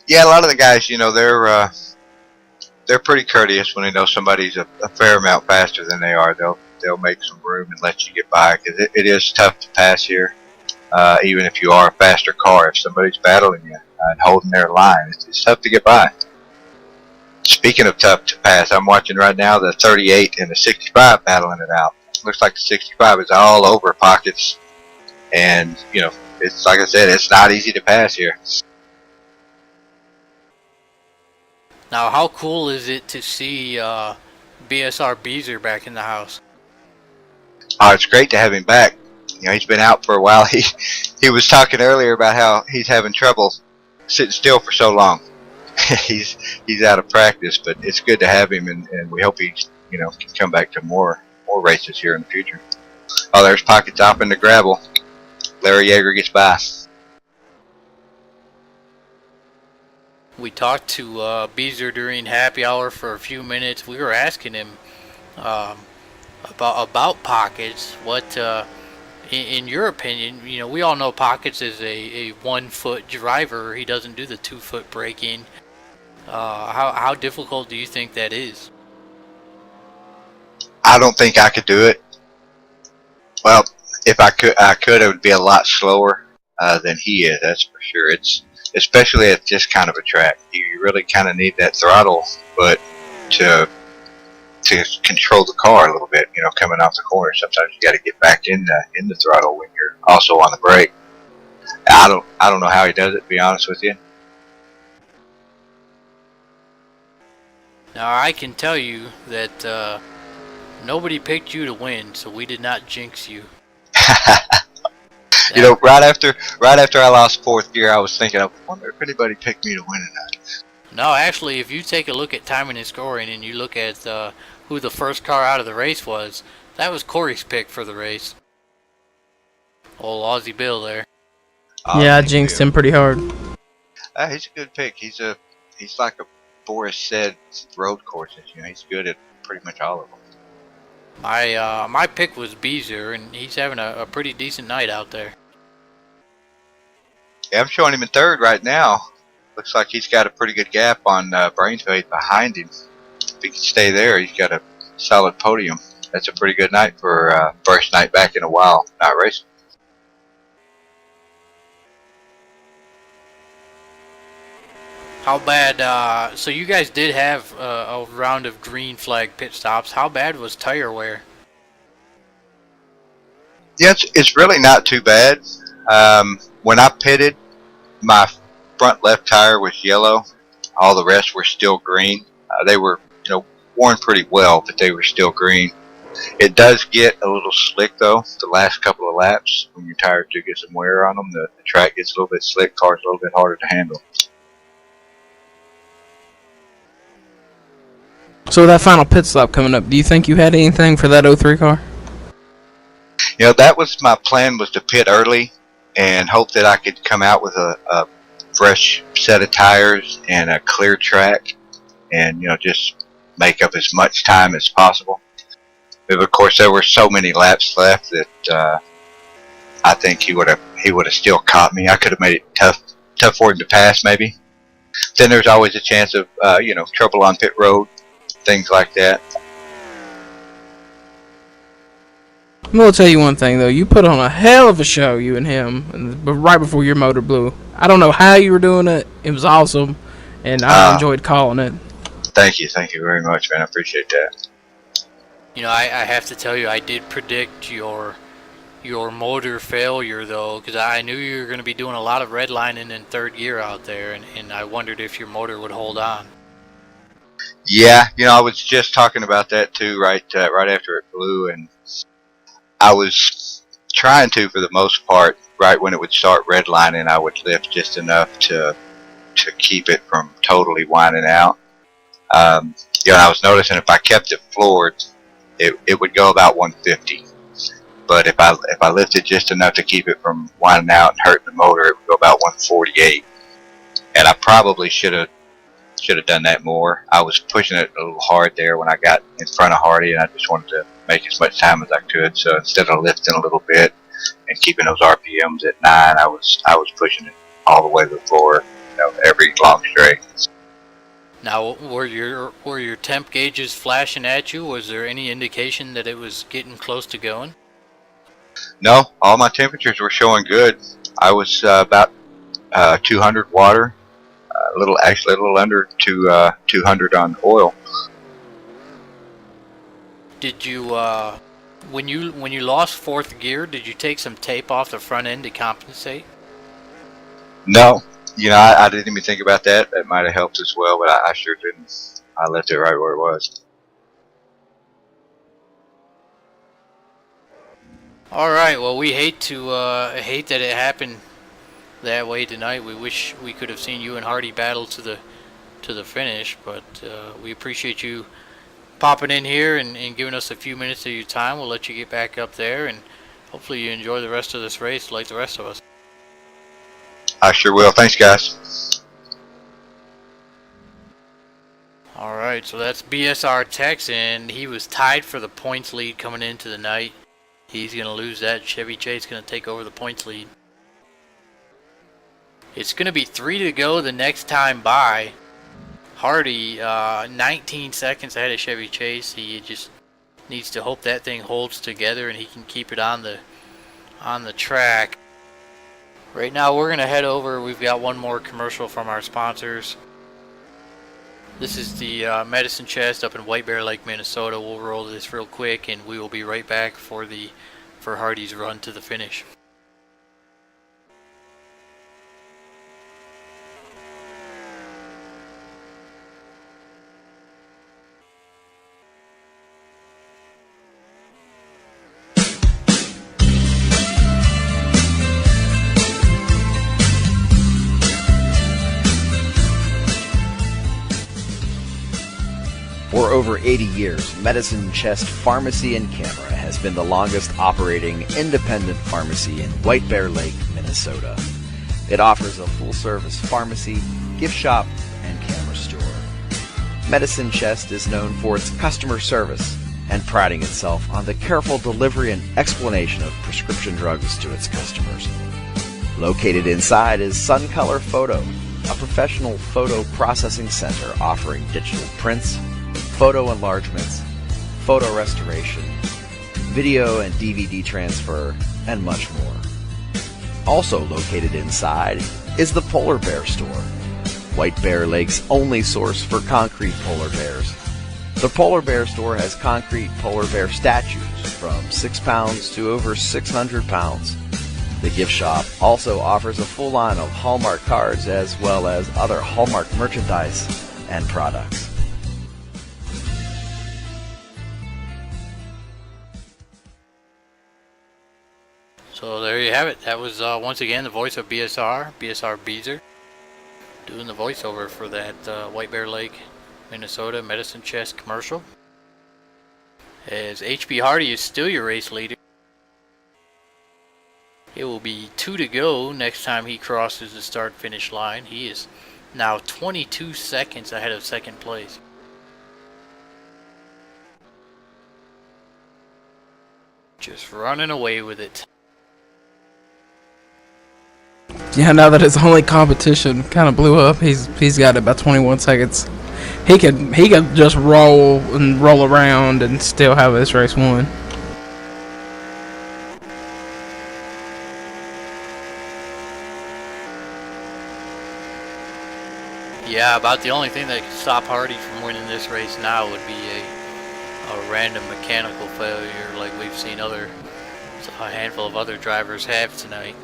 Yeah, a lot of the guys, you know, they're pretty courteous when they know somebody's a fair amount faster than they are. They'll make some room and let you get by, because it is tough to pass here, even if you are a faster car. If somebody's battling you and holding their line, it's tough to get by. Speaking of tough to pass, I'm watching right now the 38 and the 65 battling it out. Looks like the 65 is all over pockets, and you know, it's like I said, it's not easy to pass here. Now, how cool is it to see BSR Beezer back in the house? Oh, it's great to have him back. You know, he's been out for a while. He was talking earlier about how he's having trouble sitting still for so long. he's out of practice, but it's good to have him, and we hope he, you know, can come back to more races here in the future. Oh, there's Pocket Top in the gravel. Larry Yeager gets by. We talked to Beezer during happy hour for a few minutes. We were asking him about Pockets. What, in your opinion, you know, we all know Pockets is a 1-foot driver. He doesn't do the 2-foot braking. How difficult do you think that is? I don't think I could do it. Well, if I could, it would be a lot slower than he is. That's for sure. It's especially at this kind of a track. You really kind of need that throttle, but to control the car a little bit. You know, coming off the corner, sometimes you got to get back in the throttle when you're also on the brake. I don't know how he does it, to be honest with you. Now, I can tell you that nobody picked you to win, so we did not jinx you. You know, right after I lost 4th gear, I was thinking, I wonder if anybody picked me to win tonight. No, actually, if you take a look at timing and scoring, and you look at who the first car out of the race was, that was Corey's pick for the race. Old Aussie Bill there. Yeah, I jinxed him pretty hard. He's a good pick. He's like a Boris said, road courses. You know, he's good at pretty much all of them. My pick was Beezer, and he's having a pretty decent night out there. Yeah, I'm showing him in 3rd right now. Looks like he's got a pretty good gap on Brainfade behind him. If he can stay there, he's got a solid podium. That's a pretty good night for first night back in a while not racing. How bad, so you guys did have a round of green flag pit stops. How bad was tire wear? Yeah, it's really not too bad. When I pitted, my front left tire was yellow. All the rest were still green. They were, you know, worn pretty well, but they were still green. It does get a little slick, though, the last couple of laps. When your tires do get some wear on them, the track gets a little bit slick, car's a little bit harder to handle. So that final pit stop coming up, do you think you had anything for that 03 car? You know, that was my plan, was to pit early and hope that I could come out with a fresh set of tires and a clear track, and you know, just make up as much time as possible. But of course, there were so many laps left that I think he would have still caught me. I could have made it tough for him to pass, maybe. then there's always a chance of trouble on pit road, things like that. I'm gonna tell you one thing though. You put on a hell of a show, you and him, but right before your motor blew. I don't know how you were doing it. It was awesome, and I enjoyed calling it. Thank you very much, man. I appreciate that. You know, I have to tell you, I did predict your motor failure though, because I knew you were going to be doing a lot of redlining in third gear out there, and I wondered if your motor would hold on. Yeah, I was just talking about that too, right after it blew, and I was trying to, for the most part, right when it would start redlining, I would lift just enough to keep it from totally winding out. I was noticing if I kept it floored, it would go about 150. But if I lifted just enough to keep it from winding out and hurting the motor, it would go about 148. And I probably should have done that more. I was pushing it a little hard there when I got in front of Hardy, and I just wanted to make as much time as I could. So instead of lifting a little bit and keeping those RPMs at 9, I was pushing it all the way to the floor, every long straight. Now, were your temp gauges flashing at you? Was there any indication that it was getting close to going? No, all my temperatures were showing good. I was about 200 water, a little under 200 on oil. Did you when you lost fourth gear, did you take some tape off the front end to compensate? No, I didn't even think about that. That might have helped as well, but I sure didn't. I left it right where it was. All right. Well, we hate that it happened that way tonight. We wish we could have seen you and Hardy battle to the finish, but we appreciate you popping in here and giving us a few minutes of your time. We'll let you get back up there, and hopefully you enjoy the rest of this race like the rest of us. I sure will. Thanks, guys. All right, so that's BSR Tex, and he was tied for the points lead coming into the night. He's going to lose that. Chevy Chase going to take over the points lead. It's going to be 3 to go the next time by. Hardy, 19 seconds ahead of Chevy Chase. He just needs to hope that thing holds together and he can keep it on the track. Right now we're going to head over. We've got one more commercial from our sponsors. This is the Medicine Chest up in White Bear Lake, Minnesota. We'll roll this real quick and we will be right back for Hardy's run to the finish. For over 80 years, Medicine Chest Pharmacy and Camera has been the longest operating independent pharmacy in White Bear Lake, Minnesota. It offers a full-service pharmacy, gift shop, and camera store. Medicine Chest is known for its customer service and priding itself on the careful delivery and explanation of prescription drugs to its customers. Located inside is Sun Color Photo, a professional photo processing center offering digital prints, photo enlargements, photo restoration, video and DVD transfer, and much more. Also located inside is the Polar Bear Store, White Bear Lake's only source for concrete polar bears. The Polar Bear Store has concrete polar bear statues from 6 pounds to over 600 pounds. The gift shop also offers a full line of Hallmark cards as well as other Hallmark merchandise and products. So there you have it. That was once again the voice of BSR Beezer, doing the voiceover for that White Bear Lake, Minnesota Medicine Chest commercial. As HB Hardy is still your race leader. It will be 2 to go next time he crosses the start-finish line. He is now 22 seconds ahead of second place. Just running away with it. Yeah, now that his only competition kind of blew up, he's got about 21 seconds. He could just roll around and still have this race won. Yeah, about the only thing that could stop Hardy from winning this race now would be a random mechanical failure like we've seen a handful of other drivers have tonight.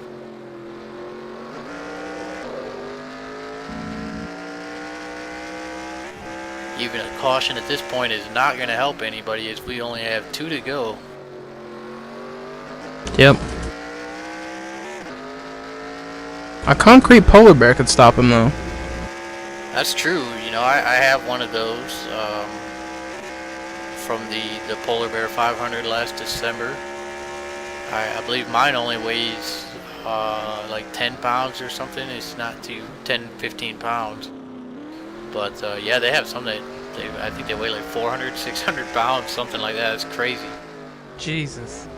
Even a caution at this point is not going to help anybody as we only have 2 to go. Yep. A concrete polar bear could stop him though. That's true. You know, I have one of those from the Polar Bear 500 last December. I believe mine only weighs like 10 pounds or something. It's not too 10, 15 pounds. But yeah, they have some that I think they weigh like 400, 600 pounds, something like that. It's crazy. Jesus.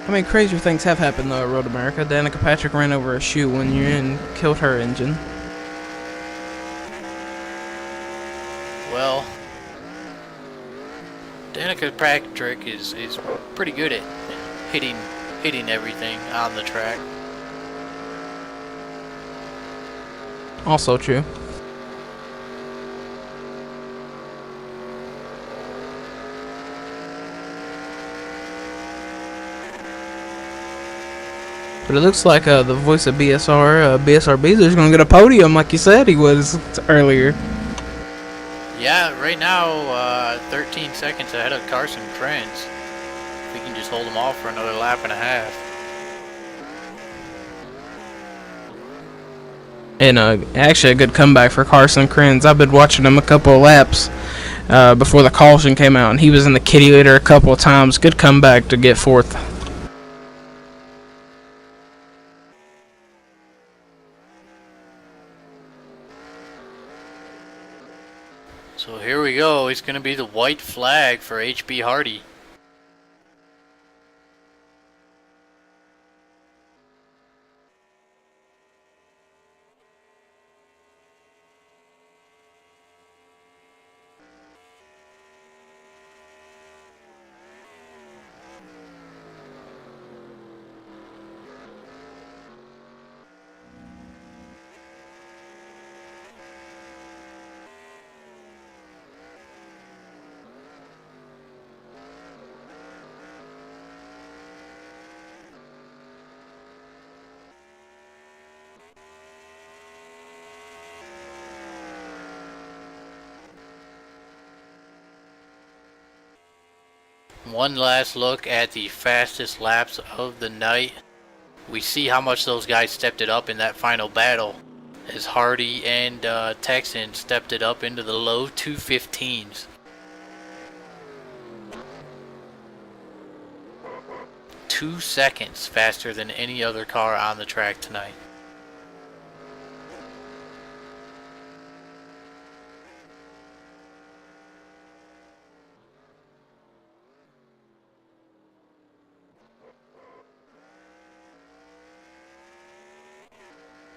I mean, crazier things have happened though at Road America. Danica Patrick ran over a shoe one year and killed her engine. Well, Danica Patrick is pretty good at hitting everything on the track. Also true. But it looks like the voice of BSR, BSR Beezer, is going to get a podium like you said he was earlier. Yeah, right now 13 seconds ahead of Carson Krenz. If we can just hold him off for another lap and a half. And actually a good comeback for Carson Krenz. I've been watching him a couple of laps before the caution came out, and he was in the kitty litter a couple of times. Good comeback to get 4th. So here we go. It's going to be the white flag for HB Hardy. One last look at the fastest laps of the night. We see how much those guys stepped it up in that final battle, as Hardy and Texan stepped it up into the low 215s. Two seconds faster than any other car on the track tonight.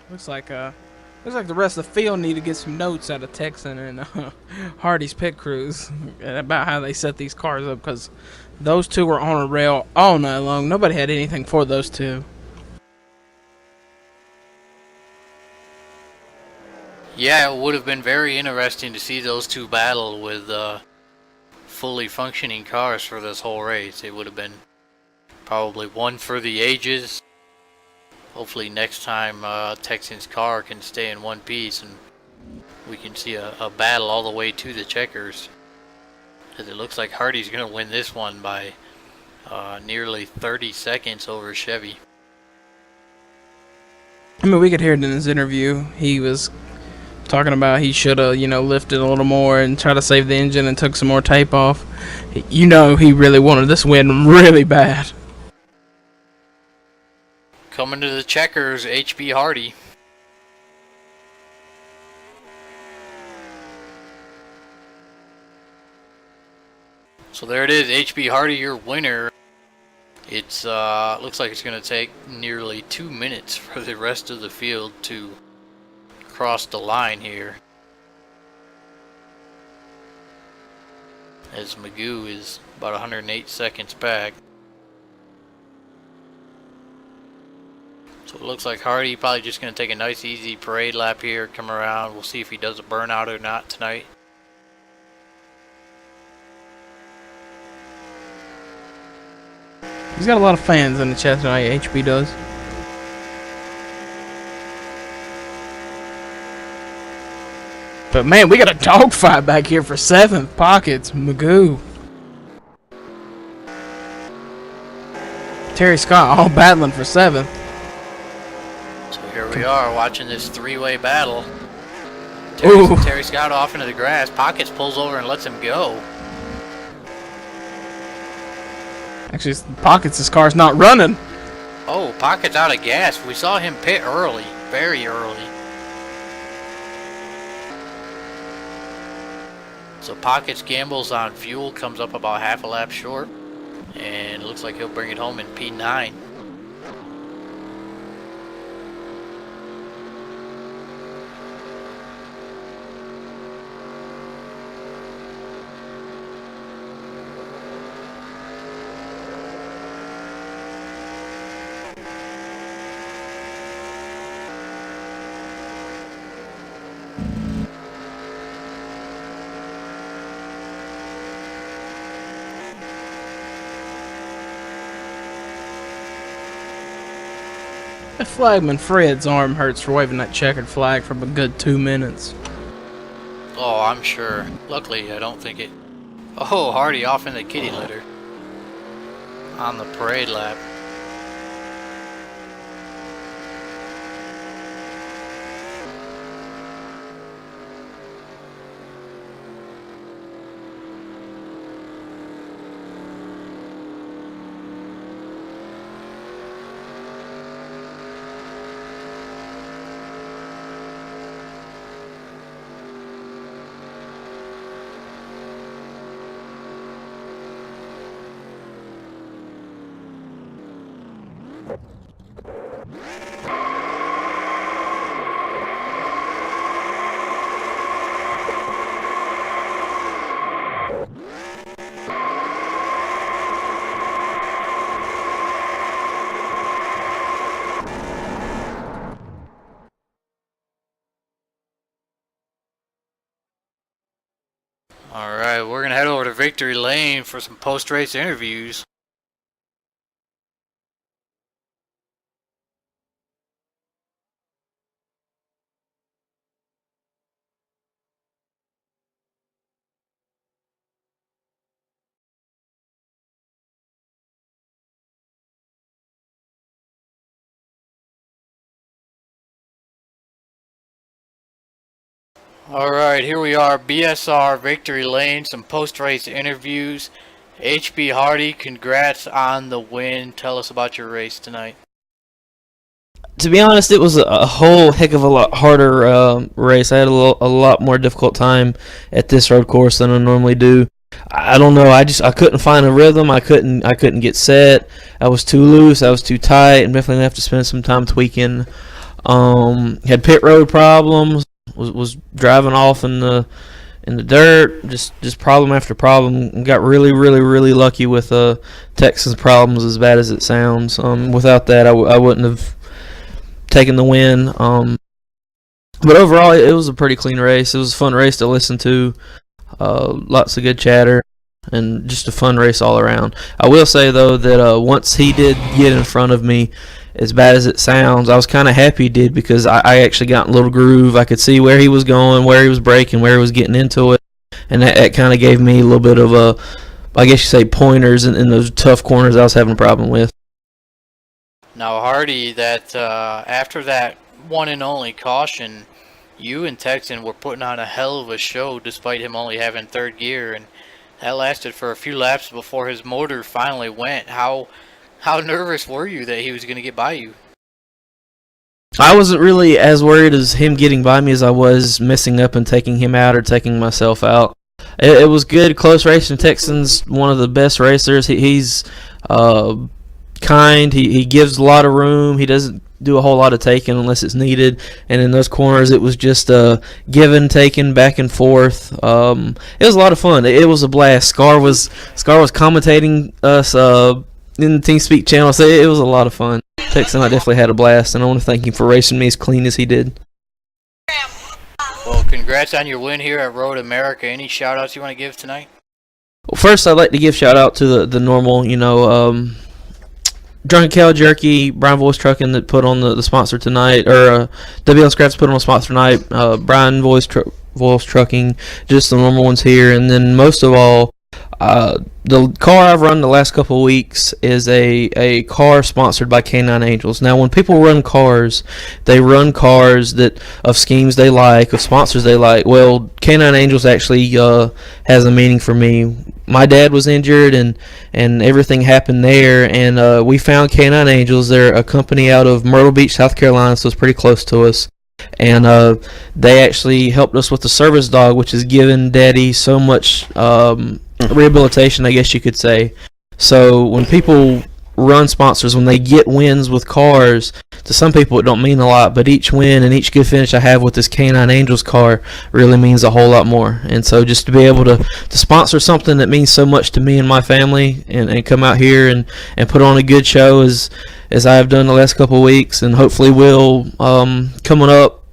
Looks like the rest of the field need to get some notes out of Texan and Hardy's pit crews about how they set these cars up, because those two were on a rail all night long. Nobody had anything for those two. Yeah, it would have been very interesting to see those two battle with fully functioning cars for this whole race. It would have been probably one for the ages. Hopefully next time Texan's car can stay in one piece and we can see a battle all the way to the checkers. Because it looks like Hardy's going to win this one by nearly 30 seconds over Chevy. I mean, we could hear it in his interview. He was talking about he should have, lifted a little more and tried to save the engine and took some more tape off. He really wanted this win really bad. Coming to the checkers, HB Hardy. So there it is, HB Hardy, your winner It's looks like it's going to take nearly 2 minutes for the rest of the field to cross the line here, as Magoo is about 108 seconds back. So it looks like Hardy probably just going to take a nice easy parade lap here, come around. We'll see if he does a burnout or not tonight. He's got a lot of fans in the chat tonight, HB does. But man, we got a dogfight back here for 7th. Pockets, Magoo. Terry Scott all battling for 7th. So here we are watching this three-way battle. Terry Scott off into the grass. Pockets pulls over and lets him go. Actually, Pockets' car's not running. Oh, Pockets out of gas. We saw him pit early, very early. So Pockets gambles on fuel, comes up about half a lap short, and looks like he'll bring it home in P9. Flagman Fred's arm hurts for waving that checkered flag for a good 2 minutes. Oh, I'm sure. Luckily, I don't think it... Oh, Hardy off in the kitty litter on the parade lap. Alright, we're gonna head over to Victory Lane for some post-race interviews. Alright, here we are, BSR Victory Lane, some post-race interviews. HB Hardy, congrats on the win. Tell us about your race tonight. To be honest, it was a whole heck of a lot harder race. I had a lot more difficult time at this road course than I normally do. I don't know. I couldn't find a rhythm. I couldn't get set. I was too loose. I was too tight. I'm definitely gonna have to spend some time tweaking. Had pit road problems. Was driving off in the dirt. Just problem after problem. Got really lucky with Texas problems, as bad as it sounds. Without that, I wouldn't have taken the win. But overall, it was a pretty clean race. It was a fun race to listen to. Lots of good chatter, and just a fun race all around. I will say, though, that once he did get in front of me, as bad as it sounds, I was kind of happy he did, because I actually got in a little groove. I could see where he was going, where he was braking, where he was getting into it, and that kind of gave me a little bit of a, I guess you say, pointers in those tough corners I was having a problem with. Now, Hardy, that after that one and only caution, you and Texan were putting on a hell of a show despite him only having third gear, and that lasted for a few laps before his motor finally went. How nervous were you that he was going to get by you? I wasn't really as worried as him getting by me as I was messing up and taking him out or taking myself out. It was good, close racing. Texan's one of the best racers. He's kind. He gives a lot of room. He doesn't do a whole lot of taking unless it's needed. And in those corners, it was just giving, taking, back and forth. It was a lot of fun. It was a blast. Scar was commentating us in the TeamSpeak channel, so it was a lot of fun. Texan, I definitely had a blast, and I want to thank him for racing me as clean as he did. Well, congrats on your win here at Road America. Any shout-outs you want to give tonight? Well, first, I'd like to give shout out to the normal, Drunken Cow Jerky, Brian Voice Trucking that put on the sponsor tonight, or WLS Crafts put on a sponsor tonight, Brian Voice Trucking, just the normal ones here, and then most of all, the car I've run the last couple of weeks is a car sponsored by Canine Angels. Now, when people run cars, they run cars of schemes they like, of sponsors they like. Well, Canine Angels actually has a meaning for me. My dad was injured, and everything happened there, and we found Canine Angels. They're a company out of Myrtle Beach, South Carolina, so it's pretty close to us. And they actually helped us with the service dog, which has given Daddy so much rehabilitation, I guess you could say. So when people run sponsors, when they get wins with cars, to some people it don't mean a lot, but each win and each good finish I have with this Canine Angels car really means a whole lot more. And so just to be able to sponsor something that means so much to me and my family, and come out here and put on a good show as I have done the last couple of weeks, and hopefully will coming up,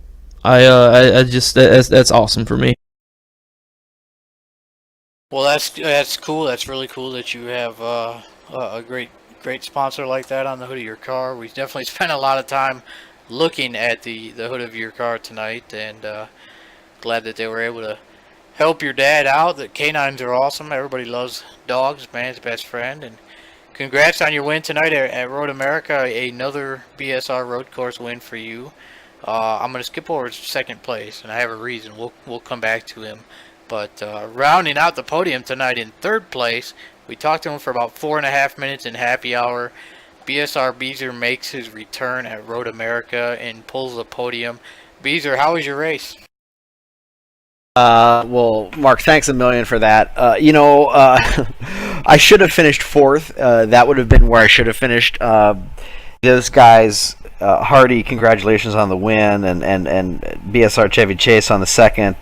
I just that's awesome for me. Well, that's cool. That's really cool that you have a great sponsor like that on the hood of your car. We definitely spent a lot of time looking at the hood of your car tonight, and glad that they were able to help your dad out. The canines are awesome. Everybody loves dogs. Man's best friend. And congrats on your win tonight at Road America. Another BSR road course win for you. I'm going to skip over second place, and I have a reason. We'll come back to him. But rounding out the podium tonight in third place, we talked to him for about 4.5 minutes in happy hour. BSR Beezer makes his return at Road America and pulls the podium. Beezer, how was your race? Well, Mark, thanks a million for that. I should have finished fourth. That would have been where I should have finished. Those guys, Hardy, congratulations on the win, and BSR Chevy Chase on the second,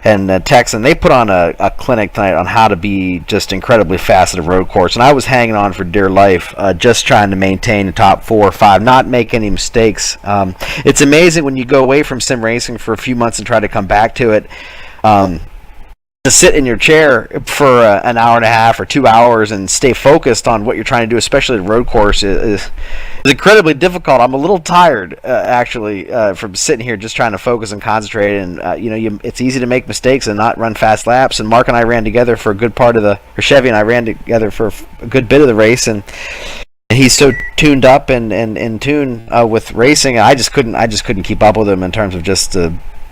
and Texan, they put on a clinic tonight on how to be just incredibly fast at a road course, and I was hanging on for dear life, just trying to maintain the top 4 or 5, not make any mistakes. It's amazing when you go away from sim racing for a few months and try to come back to it. To sit in your chair for an hour and a half or 2 hours and stay focused on what you're trying to do, especially at a road course, is incredibly difficult. I'm a little tired, actually, from sitting here just trying to focus and concentrate. And it's easy to make mistakes and not run fast laps. And Mark and I ran together for a good part of Chevy and I ran together for a good bit of the race, and he's so tuned up and in tune with racing. I just couldn't keep up with him in terms of just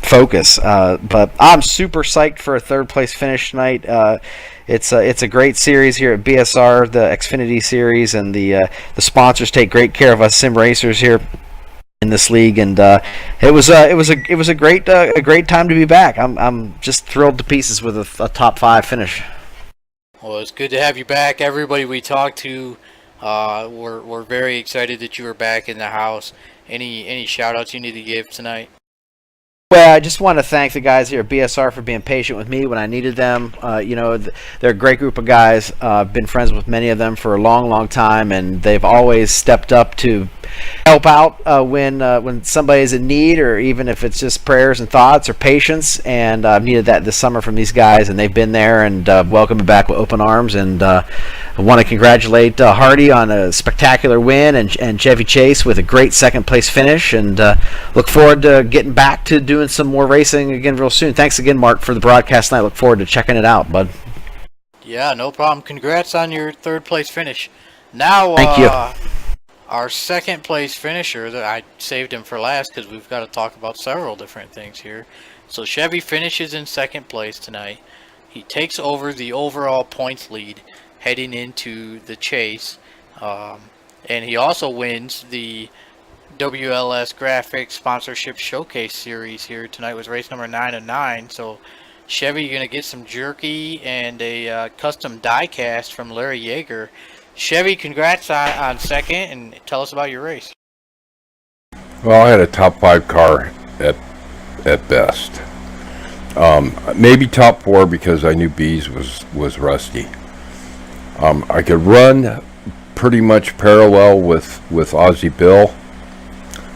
focus, but I'm super psyched for a third place finish tonight. It's a great series here at BSR, the Xfinity series, and the sponsors take great care of us sim racers here in this league, and it was a great time to be back. I'm just thrilled to pieces with a top 5 finish. Well, it's good to have you back. Everybody we talked to, we're very excited that you were back in the house. Any shout outs you need to give tonight? Well, I just want to thank the guys here at BSR for being patient with me when I needed them. They're a great group of guys. I've been friends with many of them for a long, long time, and they've always stepped up to help out when somebody's in need, or even if it's just prayers and thoughts or patience. And I've needed that this summer from these guys, and they've been there and welcomed me back with open arms. And I want to congratulate Hardy on a spectacular win, and Chevy Chase with a great second place finish, and look forward to getting back to doing some more racing again real soon. Thanks again, Mark, for the broadcast tonight. Look forward to checking it out, bud. Yeah, no problem. Congrats on your third place finish. Now, thank you. Our second place finisher, I saved him for last because we've got to talk about several different things here. So Chevy finishes in second place tonight. He takes over the overall points lead heading into the chase. And he also wins the WLS Graphics Sponsorship Showcase Series here. Tonight was race number 9 of 9. So Chevy, you're going to get some jerky and a custom die cast from Larry Yeager. Chevy, congrats on second, and tell us about your race. Well, I had a top 5 car at best. Maybe top 4 because I knew B's was rusty. I could run pretty much parallel with Aussie Bill,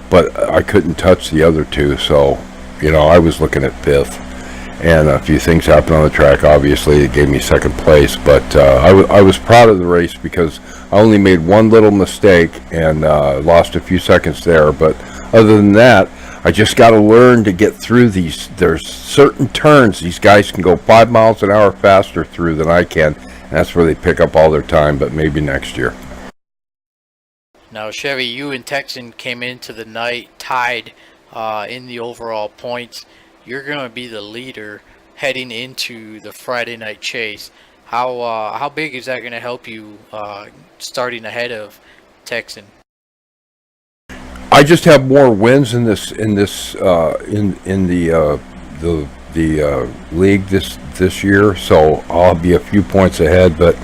but I couldn't touch the other two, so I was looking at 5th. And a few things happened on the track. Obviously, it gave me second place, but I was proud of the race because I only made one little mistake and lost a few seconds there. But other than that, I just got to learn to get through these. There's certain turns these guys can go 5 miles an hour faster through than I can, and that's where they pick up all their time. But maybe next year. Now, Chevy, you and Texan came into the night tied in the overall points. You're going to be the leader heading into the Friday night chase. How big is that going to help you starting ahead of Texan? I just have more wins in the league this year, so I'll be a few points ahead. But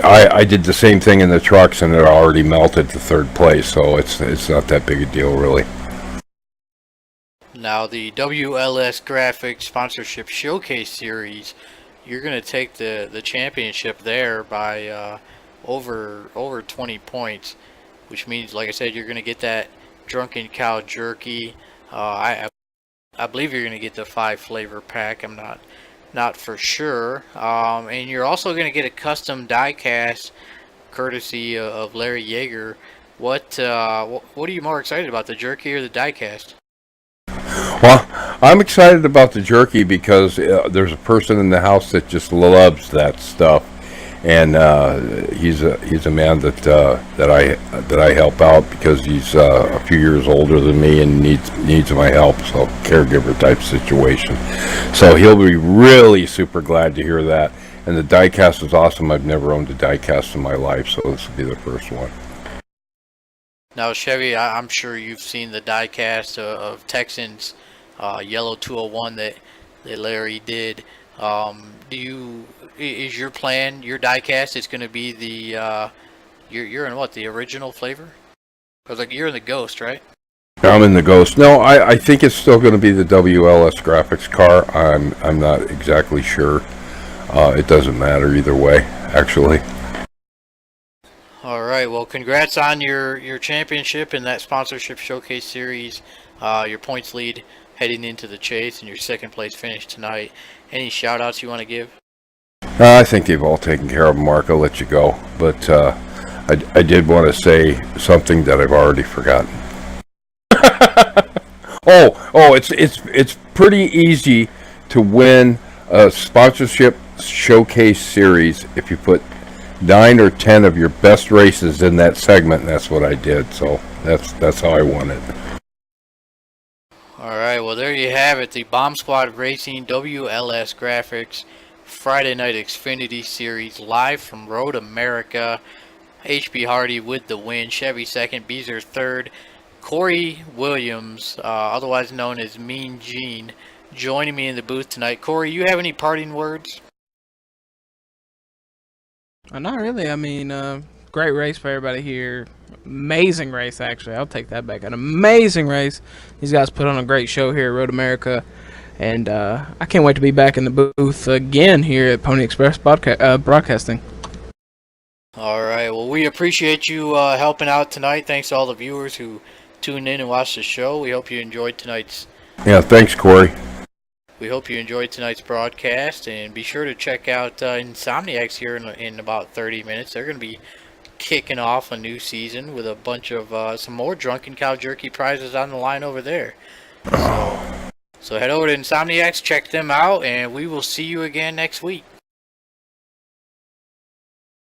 I did the same thing in the trucks, and it already melted to 3rd place, so it's not that big a deal really. Now, the WLS Graphics Sponsorship Showcase Series, you're going to take the championship there by over 20 points, which means, like I said, you're going to get that Drunken Cow Jerky. I believe you're going to get the 5 flavor pack. I'm not for sure. And you're also going to get a custom die cast courtesy of Larry Yeager. What are you more excited about, the jerky or the die cast? Well, I'm excited about the jerky because there's a person in the house that just loves that stuff, and he's a man that I help out because he's a few years older than me and needs my help, so caregiver type situation. So he'll be really super glad to hear that. And the diecast is awesome. I've never owned a diecast in my life, so this will be the first one. Now, Chevy, I'm sure you've seen the diecast of Texans Yellow 201 that Larry did. Is your plan, your diecast, it's going to be the you're in what, the original flavor? Because you're in the Ghost, right? I'm in the Ghost. No, I think it's still going to be the WLS graphics car. I'm not exactly sure. It doesn't matter either way, actually. All right, well, congrats on your championship in that sponsorship showcase series, your points lead heading into the chase, and your second place finish tonight. Any shout outs you want to give? I think they've all taken care of them, Mark. I'll let you go. But I did want to say something that I've already forgotten. It's pretty easy to win a sponsorship showcase series if you put 9 or 10 of your best races in that segment, and that's what I did. So that's how I won it. All right, well, there you have it, the Bomb Squad Racing WLS Graphics Friday Night Xfinity Series live from Road America. HB Hardy with the win, Chevy second, Beezer third, Corey Williams, otherwise known as Mean Gene, joining me in the booth tonight. Corey, you have any parting words? Not really. I mean, great race for everybody here. Amazing race, actually. I'll take that back. An amazing race. These guys put on a great show here at Road America. And I can't wait to be back in the booth again here at Pony Express Broadcasting. All right. Well, we appreciate you helping out tonight. Thanks to all the viewers who tuned in and watched the show. We hope you enjoyed tonight's... Yeah, thanks, Corey. We hope you enjoyed tonight's broadcast, and be sure to check out Insomniacs here in about 30 minutes. They're going to be kicking off a new season with a bunch of some more Drunken Cow Jerky prizes on the line over there. So head over to Insomniacs, check them out, and we will see you again next week.